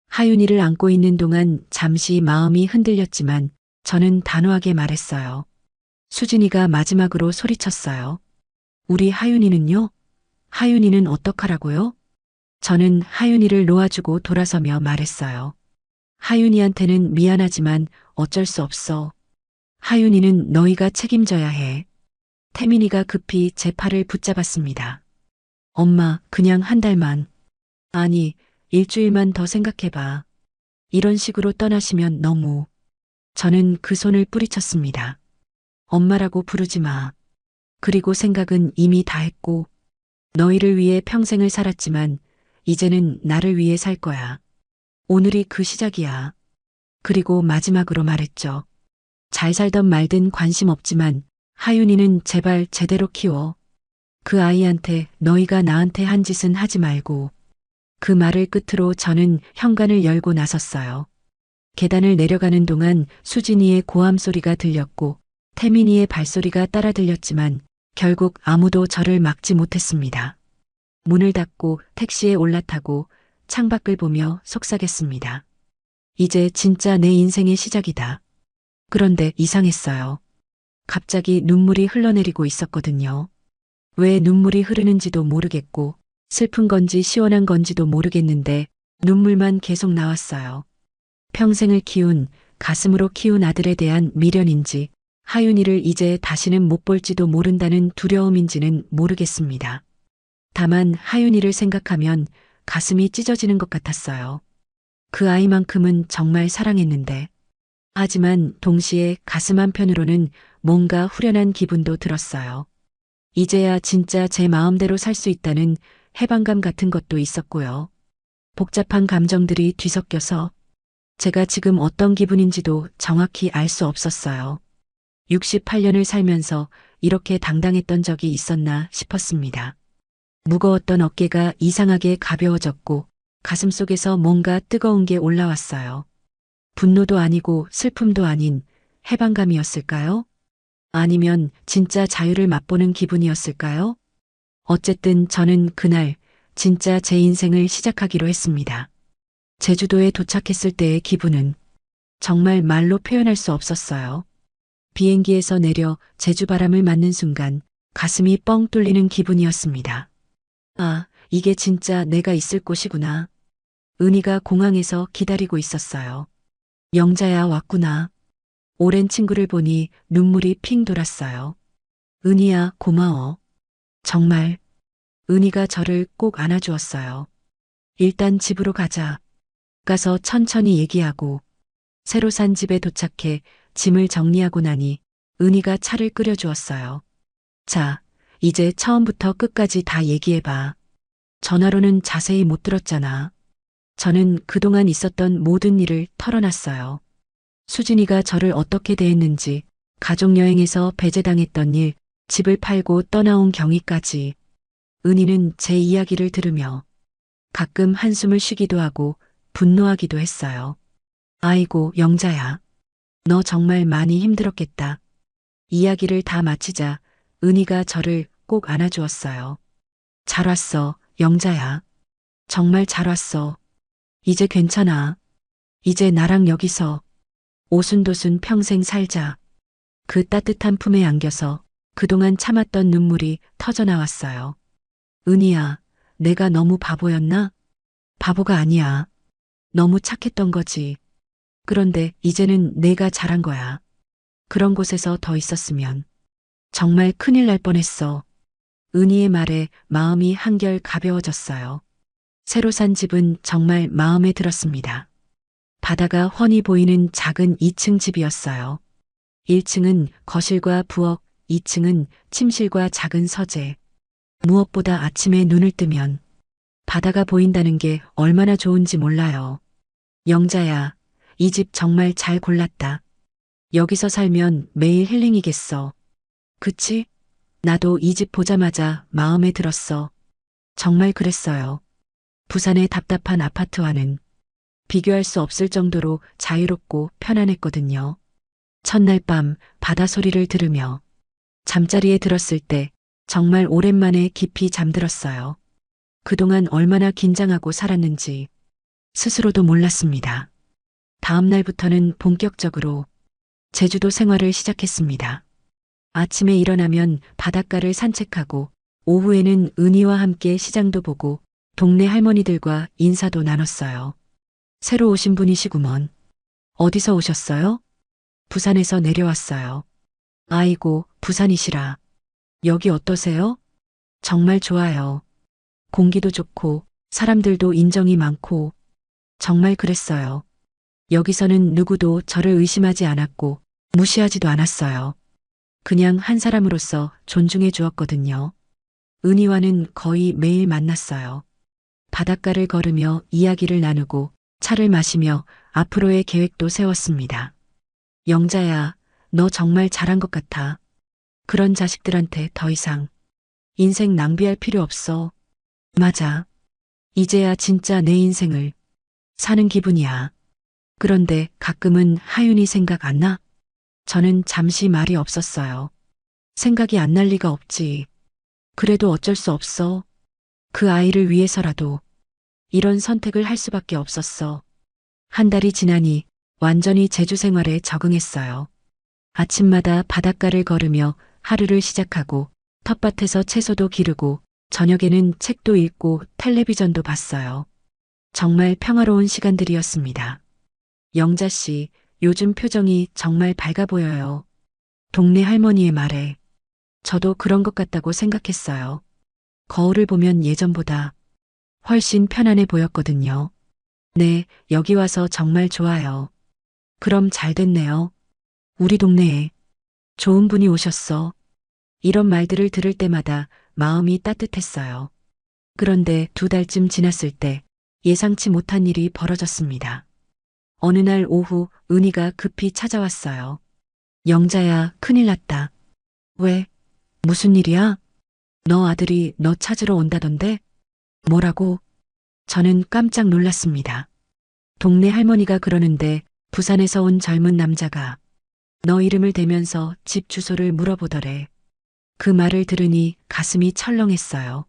하윤이를 안고 있는 동안 잠시 마음이 흔들렸지만 저는 단호하게 말했어요. 수진이가 마지막으로 소리쳤어요. 우리 하윤이는요? 하윤이는 어떡하라고요? 저는 하윤이를 놓아주고 돌아서며 말했어요. 하윤이한테는 미안하지만 어쩔 수 없어. 하윤이는 너희가 책임져야 해. 태민이가 급히 제 팔을 붙잡았습니다. 엄마, 그냥 한 달만. 아니, 일주일만 더 생각해봐. 이런 식으로 떠나시면 너무. 저는 그 손을 뿌리쳤습니다. 엄마라고 부르지 마. 그리고 생각은 이미 다 했고, 너희를 위해 평생을 살았지만, 이제는 나를 위해 살 거야. 오늘이 그 시작이야. 그리고 마지막으로 말했죠. 잘 살던 말든 관심 없지만, 하윤이는 제발 제대로 키워. 그 아이한테 너희가 나한테 한 짓은 하지 말고. 그 말을 끝으로 저는 현관을 열고 나섰어요. 계단을 내려가는 동안 수진이의 고함 소리가 들렸고 태민이의 발소리가 따라 들렸지만 결국 아무도 저를 막지 못했습니다. 문을 닫고 택시에 올라타고 창밖을 보며 속삭였습니다. 이제 진짜 내 인생의 시작이다. 그런데 이상했어요. 갑자기 눈물이 흘러내리고 있었거든요. 왜 눈물이 흐르는지도 모르겠고 슬픈 건지 시원한 건지도 모르겠는데 눈물만 계속 나왔어요. 평생을 키운, 가슴으로 키운 아들에 대한 미련인지 하윤이를 이제 다시는 못 볼지도 모른다는 두려움인지는 모르겠습니다. 다만 하윤이를 생각하면 가슴이 찢어지는 것 같았어요. 그 아이만큼은 정말 사랑했는데. 하지만 동시에 가슴 한편으로는 뭔가 후련한 기분도 들었어요. 이제야 진짜 제 마음대로 살 수 있다는 해방감 같은 것도 있었고요. 복잡한 감정들이 뒤섞여서 제가 지금 어떤 기분인지도 정확히 알 수 없었어요. 68년을 살면서 이렇게 당당했던 적이 있었나 싶었습니다. 무거웠던 어깨가 이상하게 가벼워졌고 가슴속에서 뭔가 뜨거운 게 올라왔어요. 분노도 아니고 슬픔도 아닌 해방감이었을까요? 아니면 진짜 자유를 맛보는 기분이었을까요? 어쨌든 저는 그날 진짜 제 인생을 시작하기로 했습니다. 제주도에 도착했을 때의 기분은 정말 말로 표현할 수 없었어요. 비행기에서 내려 제주 바람을 맞는 순간 가슴이 뻥 뚫리는 기분이었습니다. 아, 이게 진짜 내가 있을 곳이구나. 은희가 공항에서 기다리고 있었어요. 영자야, 왔구나. 오랜 친구를 보니 눈물이 핑 돌았어요. 은희야, 고마워. 정말. 은희가 저를 꼭 안아주었어요. 일단 집으로 가자. 가서 천천히 얘기하고. 새로 산 집에 도착해 짐을 정리하고 나니 은희가 차를 끓여주었어요. 자, 이제 처음부터 끝까지 다 얘기해봐. 전화로는 자세히 못 들었잖아. 저는 그동안 있었던 모든 일을 털어놨어요. 수진이가 저를 어떻게 대했는지, 가족여행에서 배제당했던 일, 집을 팔고 떠나온 경위까지. 은희는 제 이야기를 들으며 가끔 한숨을 쉬기도 하고 분노하기도 했어요. 아이고, 영자야. 너 정말 많이 힘들었겠다. 이야기를 다 마치자 은희가 저를 꼭 안아주었어요. 잘 왔어, 영자야. 정말 잘 왔어. 이제 괜찮아. 이제 나랑 여기서 오순도순 평생 살자. 그 따뜻한 품에 안겨서 그동안 참았던 눈물이 터져나왔어요. 은희야, 내가 너무 바보였나? 바보가 아니야. 너무 착했던 거지. 그런데 이제는 내가 잘한 거야. 그런 곳에서 더 있었으면 정말 큰일 날 뻔했어. 은희의 말에 마음이 한결 가벼워졌어요. 새로 산 집은 정말 마음에 들었습니다. 바다가 훤히 보이는 작은 2층 집이었어요. 1층은 거실과 부엌, 2층은 침실과 작은 서재. 무엇보다 아침에 눈을 뜨면 바다가 보인다는 게 얼마나 좋은지 몰라요. 영자야, 이 집 정말 잘 골랐다. 여기서 살면 매일 힐링이겠어. 그치? 나도 이 집 보자마자 마음에 들었어. 정말 그랬어요. 부산의 답답한 아파트와는 비교할 수 없을 정도로 자유롭고 편안했거든요. 첫날 밤 바다 소리를 들으며 잠자리에 들었을 때 정말 오랜만에 깊이 잠들었어요. 그동안 얼마나 긴장하고 살았는지 스스로도 몰랐습니다. 다음 날부터는 본격적으로 제주도 생활을 시작했습니다. 아침에 일어나면 바닷가를 산책하고 오후에는 은희와 함께 시장도 보고 동네 할머니들과 인사도 나눴어요. 새로 오신 분이시구먼. 어디서 오셨어요? 부산에서 내려왔어요. 아이고, 부산이시라. 여기 어떠세요? 정말 좋아요. 공기도 좋고 사람들도 인정이 많고 정말 그랬어요. 여기서는 누구도 저를 의심하지 않았고 무시하지도 않았어요. 그냥 한 사람으로서 존중해 주었거든요. 은희와는 거의 매일 만났어요. 바닷가를 걸으며 이야기를 나누고 차를 마시며 앞으로의 계획도 세웠습니다. 영자야, 너 정말 잘한 것 같아. 그런 자식들한테 더 이상 인생 낭비할 필요 없어. 맞아. 이제야 진짜 내 인생을 사는 기분이야. 그런데 가끔은 하윤이 생각 안 나? 저는 잠시 말이 없었어요. 생각이 안 날 리가 없지. 그래도 어쩔 수 없어. 그 아이를 위해서라도 이런 선택을 할 수밖에 없었어. 한 달이 지나니 완전히 제주 생활에 적응했어요. 아침마다 바닷가를 걸으며 하루를 시작하고 텃밭에서 채소도 기르고 저녁에는 책도 읽고 텔레비전도 봤어요. 정말 평화로운 시간들이었습니다. 영자 씨, 요즘 표정이 정말 밝아 보여요. 동네 할머니의 말에 저도 그런 것 같다고 생각했어요. 거울을 보면 예전보다 훨씬 편안해 보였거든요. 네, 여기 와서 정말 좋아요. 그럼 잘 됐네요. 우리 동네에 좋은 분이 오셨어. 이런 말들을 들을 때마다 마음이 따뜻했어요. 그런데 2달쯤 지났을 때 예상치 못한 일이 벌어졌습니다. 어느 날 오후 은희가 급히 찾아왔어요. 영자야, 큰일 났다. 왜? 무슨 일이야? 너 아들이 너 찾으러 온다던데? 뭐라고? 저는 깜짝 놀랐습니다. 동네 할머니가 그러는데 부산에서 온 젊은 남자가 너 이름을 대면서 집 주소를 물어보더래. 그 말을 들으니 가슴이 철렁했어요.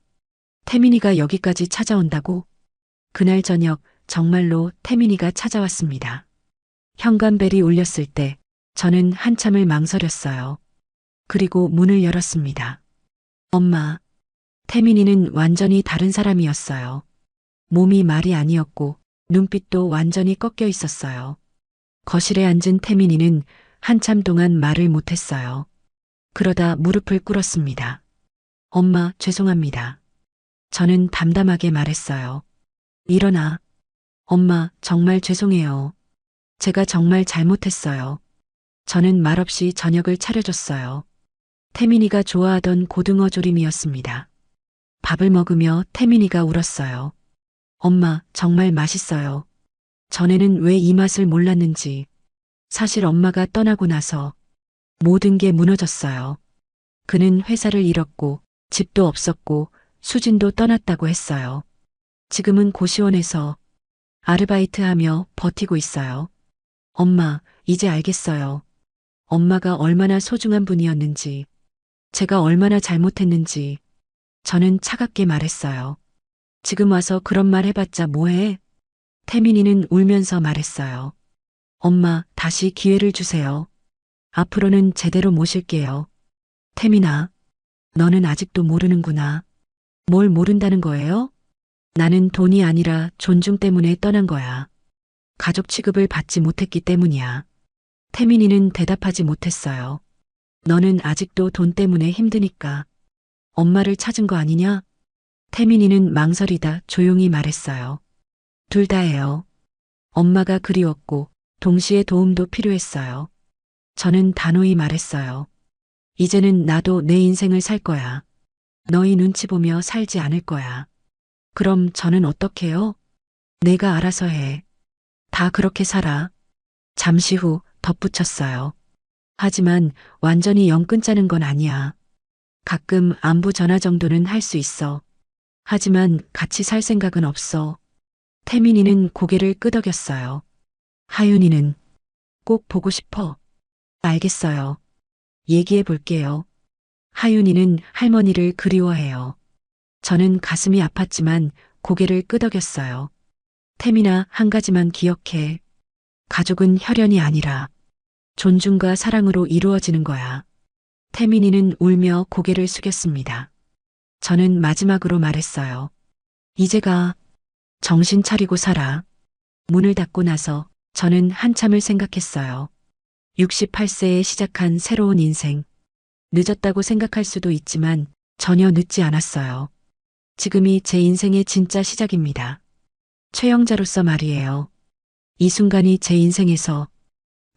태민이가 여기까지 찾아온다고? 그날 저녁 정말로 태민이가 찾아왔습니다. 현관벨이 울렸을 때 저는 한참을 망설였어요. 그리고 문을 열었습니다. 엄마, 태민이는 완전히 다른 사람이었어요. 몸이 말이 아니었고 눈빛도 완전히 꺾여 있었어요. 거실에 앉은 태민이는 한참 동안 말을 못했어요. 그러다 무릎을 꿇었습니다. 엄마, 죄송합니다. 저는 담담하게 말했어요. 일어나. 엄마, 정말 죄송해요. 제가 정말 잘못했어요. 저는 말없이 저녁을 차려줬어요. 태민이가 좋아하던 고등어 조림이었습니다. 밥을 먹으며 태민이가 울었어요. 엄마, 정말 맛있어요. 전에는 왜 이 맛을 몰랐는지. 사실 엄마가 떠나고 나서 모든 게 무너졌어요. 그는 회사를 잃었고 집도 없었고 수진도 떠났다고 했어요. 지금은 고시원에서 아르바이트하며 버티고 있어요. 엄마, 이제 알겠어요. 엄마가 얼마나 소중한 분이었는지, 제가 얼마나 잘못했는지. 저는 차갑게 말했어요. 지금 와서 그런 말 해봤자 뭐해? 태민이는 울면서 말했어요. 엄마, 다시 기회를 주세요. 앞으로는 제대로 모실게요. 태민아, 너는 아직도 모르는구나. 뭘 모른다는 거예요? 나는 돈이 아니라 존중 때문에 떠난 거야. 가족 취급을 받지 못했기 때문이야. 태민이는 대답하지 못했어요. 너는 아직도 돈 때문에 힘드니까 엄마를 찾은 거 아니냐? 태민이는 망설이다 조용히 말했어요. 둘 다예요. 엄마가 그리웠고 동시에 도움도 필요했어요. 저는 단호히 말했어요. 이제는 나도 내 인생을 살 거야. 너희 눈치 보며 살지 않을 거야. 그럼 저는 어떡해요? 내가 알아서 해. 다 그렇게 살아. 잠시 후 덧붙였어요. 하지만 완전히 영 끊자는 건 아니야. 가끔 안부 전화 정도는 할 수 있어. 하지만 같이 살 생각은 없어. 태민이는 고개를 끄덕였어요. 하윤이는 꼭 보고 싶어. 알겠어요. 얘기해 볼게요. 하윤이는 할머니를 그리워해요. 저는 가슴이 아팠지만 고개를 끄덕였어요. 태민아, 한 가지만 기억해. 가족은 혈연이 아니라 존중과 사랑으로 이루어지는 거야. 태민이는 울며 고개를 숙였습니다. 저는 마지막으로 말했어요. 이제 가. 정신 차리고 살아. 문을 닫고 나서 저는 한참을 생각했어요. 68세에 시작한 새로운 인생. 늦었다고 생각할 수도 있지만 전혀 늦지 않았어요. 지금이 제 인생의 진짜 시작입니다. 최영자로서 말이에요. 이 순간이 제 인생에서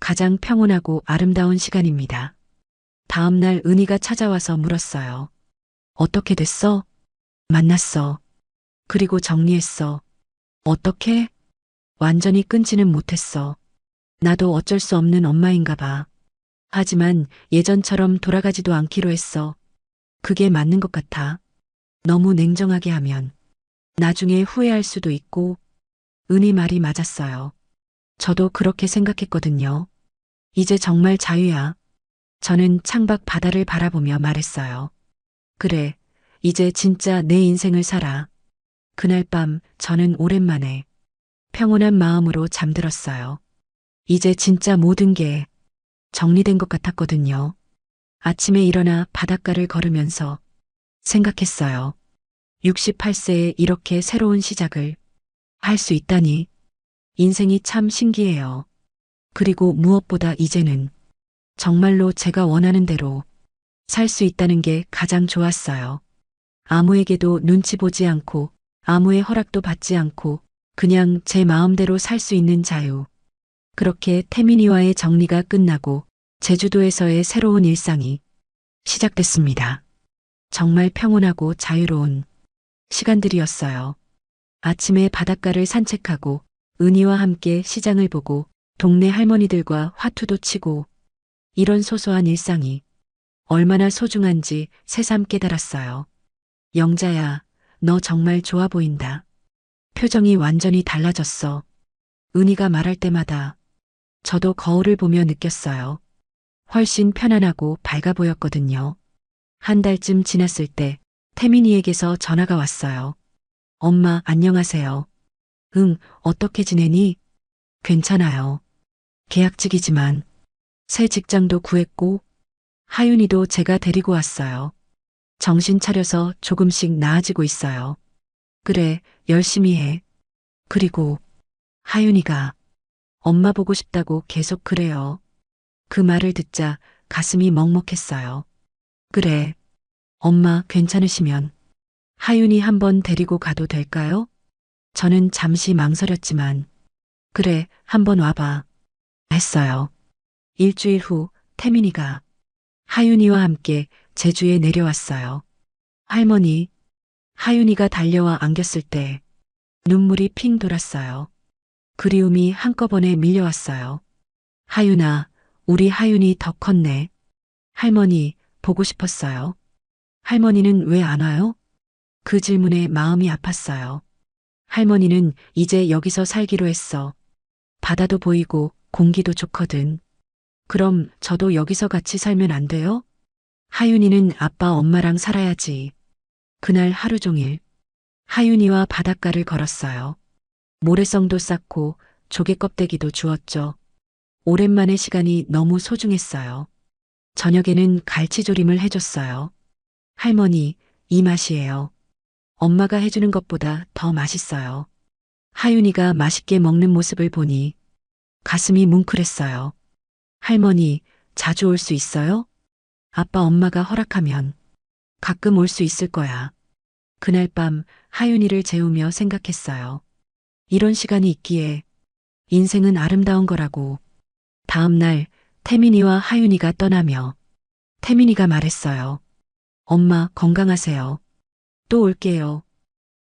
가장 평온하고 아름다운 시간입니다. 다음 날 은희가 찾아와서 물었어요. 어떻게 됐어? 만났어. 그리고 정리했어. 어떻게? 완전히 끊지는 못했어. 나도 어쩔 수 없는 엄마인가 봐. 하지만 예전처럼 돌아가지도 않기로 했어. 그게 맞는 것 같아. 너무 냉정하게 하면 나중에 후회할 수도 있고. 은희 말이 맞았어요. 저도 그렇게 생각했거든요. 이제 정말 자유야. 저는 창밖 바다를 바라보며 말했어요. 그래, 이제 진짜 내 인생을 살아. 그날 밤 저는 오랜만에 평온한 마음으로 잠들었어요. 이제 진짜 모든 게 정리된 것 같았거든요. 아침에 일어나 바닷가를 걸으면서 생각했어요. 68세에 이렇게 새로운 시작을 할 수 있다니. 인생이 참 신기해요. 그리고 무엇보다 이제는 정말로 제가 원하는 대로 살 수 있다는 게 가장 좋았어요. 아무에게도 눈치 보지 않고 아무의 허락도 받지 않고 그냥 제 마음대로 살 수 있는 자유. 그렇게 태민이와의 정리가 끝나고 제주도에서의 새로운 일상이 시작됐습니다. 정말 평온하고 자유로운 시간들이었어요. 아침에 바닷가를 산책하고 은희와 함께 시장을 보고 동네 할머니들과 화투도 치고 이런 소소한 일상이 얼마나 소중한지 새삼 깨달았어요. 영자야, 너 정말 좋아 보인다. 표정이 완전히 달라졌어. 은희가 말할 때마다 저도 거울을 보며 느꼈어요. 훨씬 편안하고 밝아 보였거든요. 한 달쯤 지났을 때 태민이에게서 전화가 왔어요. 엄마, 안녕하세요. 응, 어떻게 지내니? 괜찮아요. 계약직이지만 새 직장도 구했고 하윤이도 제가 데리고 왔어요. 정신 차려서 조금씩 나아지고 있어요. 그래, 열심히 해. 그리고 하윤이가 엄마 보고 싶다고 계속 그래요. 그 말을 듣자 가슴이 먹먹했어요. 그래, 엄마 괜찮으시면 하윤이 한번 데리고 가도 될까요? 저는 잠시 망설였지만 그래, 한번 와봐 했어요. 일주일 후 태민이가 하윤이와 함께 제주에 내려왔어요. 할머니, 하윤이가 달려와 안겼을 때 눈물이 핑 돌았어요. 그리움이 한꺼번에 밀려왔어요. 하윤아, 우리 하윤이 더 컸네. 할머니, 보고 싶었어요. 할머니는 왜 안 와요? 그 질문에 마음이 아팠어요. 할머니는 이제 여기서 살기로 했어. 바다도 보이고 공기도 좋거든. 그럼 저도 여기서 같이 살면 안 돼요? 하윤이는 아빠 엄마랑 살아야지. 그날 하루 종일 하윤이와 바닷가를 걸었어요. 모래성도 쌓고 조개 껍데기도 주었죠. 오랜만의 시간이 너무 소중했어요. 저녁에는 갈치조림을 해줬어요. 할머니, 이 맛이에요. 엄마가 해주는 것보다 더 맛있어요. 하윤이가 맛있게 먹는 모습을 보니 가슴이 뭉클했어요. 할머니, 자주 올 수 있어요? 아빠 엄마가 허락하면 가끔 올 수 있을 거야. 그날 밤 하윤이를 재우며 생각했어요. 이런 시간이 있기에 인생은 아름다운 거라고. 다음 날 태민이와 하윤이가 떠나며 태민이가 말했어요. 엄마 건강하세요. 또 올게요.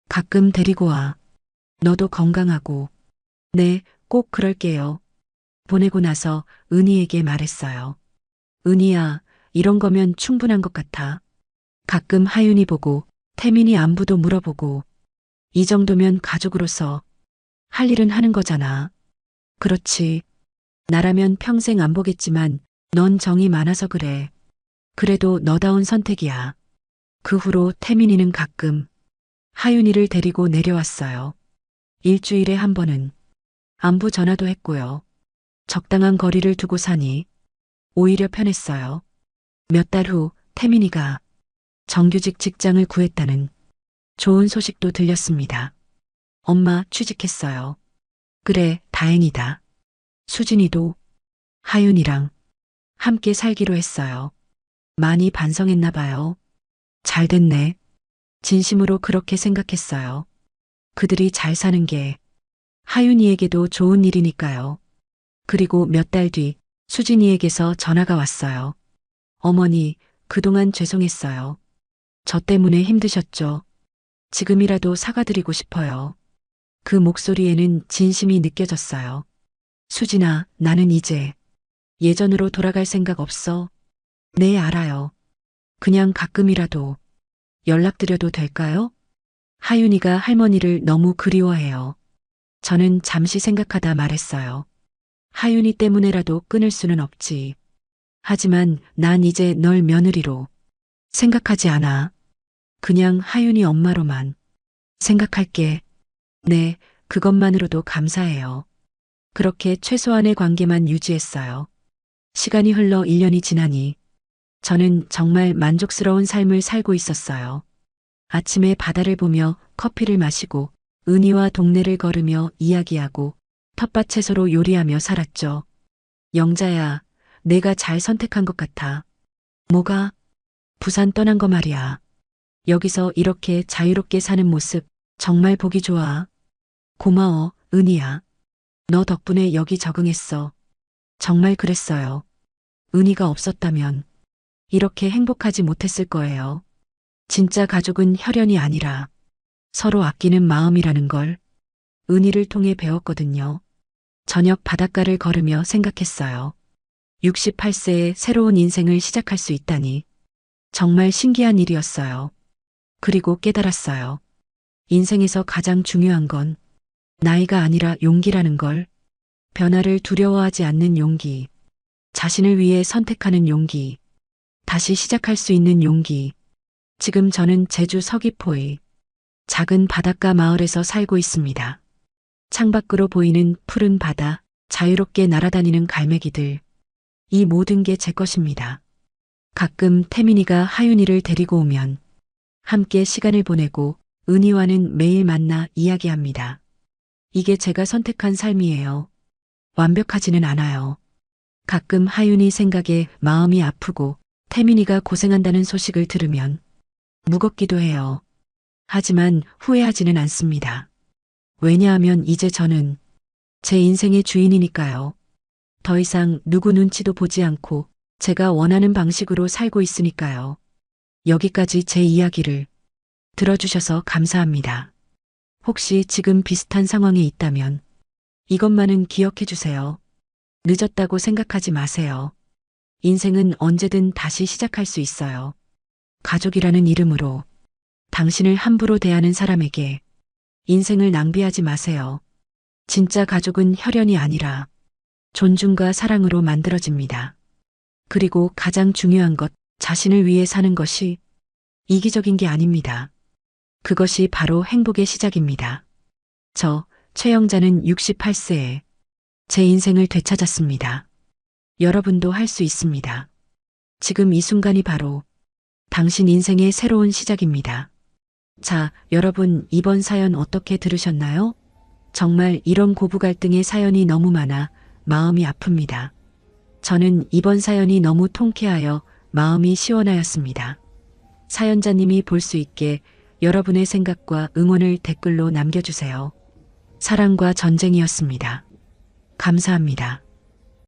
가끔 데리고 와. 너도 건강하고. 네, 꼭 그럴게요. 보내고 나서 은희에게 말했어요. 은희야, 이런 거면 충분한 것 같아. 가끔 하윤이 보고 태민이 안부도 물어보고 이 정도면 가족으로서 할 일은 하는 거잖아. 그렇지. 나라면 평생 안 보겠지만 넌 정이 많아서 그래. 그래도 너다운 선택이야. 그 후로 태민이는 가끔 하윤이를 데리고 내려왔어요. 일주일에 한 번은 안부 전화도 했고요. 적당한 거리를 두고 사니 오히려 편했어요. 몇 달 후 태민이가 정규직 직장을 구했다는 좋은 소식도 들렸습니다. 엄마 취직했어요. 그래, 다행이다. 수진이도 하윤이랑 함께 살기로 했어요. 많이 반성했나 봐요. 잘 됐네. 진심으로 그렇게 생각했어요. 그들이 잘 사는 게 하윤이에게도 좋은 일이니까요. 그리고 몇 달 뒤 수진이에게서 전화가 왔어요. 어머니, 그동안 죄송했어요. 저 때문에 힘드셨죠? 지금이라도 사과드리고 싶어요. 그 목소리에는 진심이 느껴졌어요. 수진아, 나는 이제 예전으로 돌아갈 생각 없어. 네, 알아요. 그냥 가끔이라도 연락드려도 될까요? 하윤이가 할머니를 너무 그리워해요. 저는 잠시 생각하다 말했어요. 하윤이 때문에라도 끊을 수는 없지. 하지만 난 이제 널 며느리로 생각하지 않아. 그냥 하윤이 엄마로만 생각할게. 네, 그것만으로도 감사해요. 그렇게 최소한의 관계만 유지했어요. 시간이 흘러 1년이 지나니 저는 정말 만족스러운 삶을 살고 있었어요. 아침에 바다를 보며 커피를 마시고 은희와 동네를 걸으며 이야기하고 텃밭 채소로 요리하며 살았죠. 영자야, 내가 잘 선택한 것 같아. 뭐가? 부산 떠난 거 말이야. 여기서 이렇게 자유롭게 사는 모습 정말 보기 좋아. 고마워, 은희야. 너 덕분에 여기 적응했어. 정말 그랬어요. 은희가 없었다면 이렇게 행복하지 못했을 거예요. 진짜 가족은 혈연이 아니라 서로 아끼는 마음이라는 걸 은희를 통해 배웠거든요. 저녁 바닷가를 걸으며 생각했어요. 68세에 새로운 인생을 시작할 수 있다니 정말 신기한 일이었어요. 그리고 깨달았어요. 인생에서 가장 중요한 건 나이가 아니라 용기라는 걸. 변화를 두려워하지 않는 용기. 자신을 위해 선택하는 용기. 다시 시작할 수 있는 용기. 지금 저는 제주 서귀포의 작은 바닷가 마을에서 살고 있습니다. 창밖으로 보이는 푸른 바다, 자유롭게 날아다니는 갈매기들. 이 모든 게 제 것입니다. 가끔 태민이가 하윤이를 데리고 오면 함께 시간을 보내고 은희와는 매일 만나 이야기합니다. 이게 제가 선택한 삶이에요. 완벽하지는 않아요. 가끔 하윤이 생각에 마음이 아프고 태민이가 고생한다는 소식을 들으면 무겁기도 해요. 하지만 후회하지는 않습니다. 왜냐하면 이제 저는 제 인생의 주인이니까요. 더 이상 누구 눈치도 보지 않고 제가 원하는 방식으로 살고 있으니까요. 여기까지 제 이야기를 들어주셔서 감사합니다. 혹시 지금 비슷한 상황에 있다면 이것만은 기억해 주세요. 늦었다고 생각하지 마세요. 인생은 언제든 다시 시작할 수 있어요. 가족이라는 이름으로 당신을 함부로 대하는 사람에게 인생을 낭비하지 마세요. 진짜 가족은 혈연이 아니라 존중과 사랑으로 만들어집니다. 그리고 가장 중요한 것, 자신을 위해 사는 것이 이기적인 게 아닙니다. 그것이 바로 행복의 시작입니다. 저, 최영자는 68세에 제 인생을 되찾았습니다. 여러분도 할 수 있습니다. 지금 이 순간이 바로 당신 인생의 새로운 시작입니다. 자, 여러분 이번 사연 어떻게 들으셨나요? 정말 이런 고부 갈등의 사연이 너무 많아 마음이 아픕니다. 저는 이번 사연이 너무 통쾌하여 마음이 시원하였습니다. 사연자님이 볼 수 있게 여러분의 생각과 응원을 댓글로 남겨주세요. 사랑과 전쟁이었습니다. 감사합니다.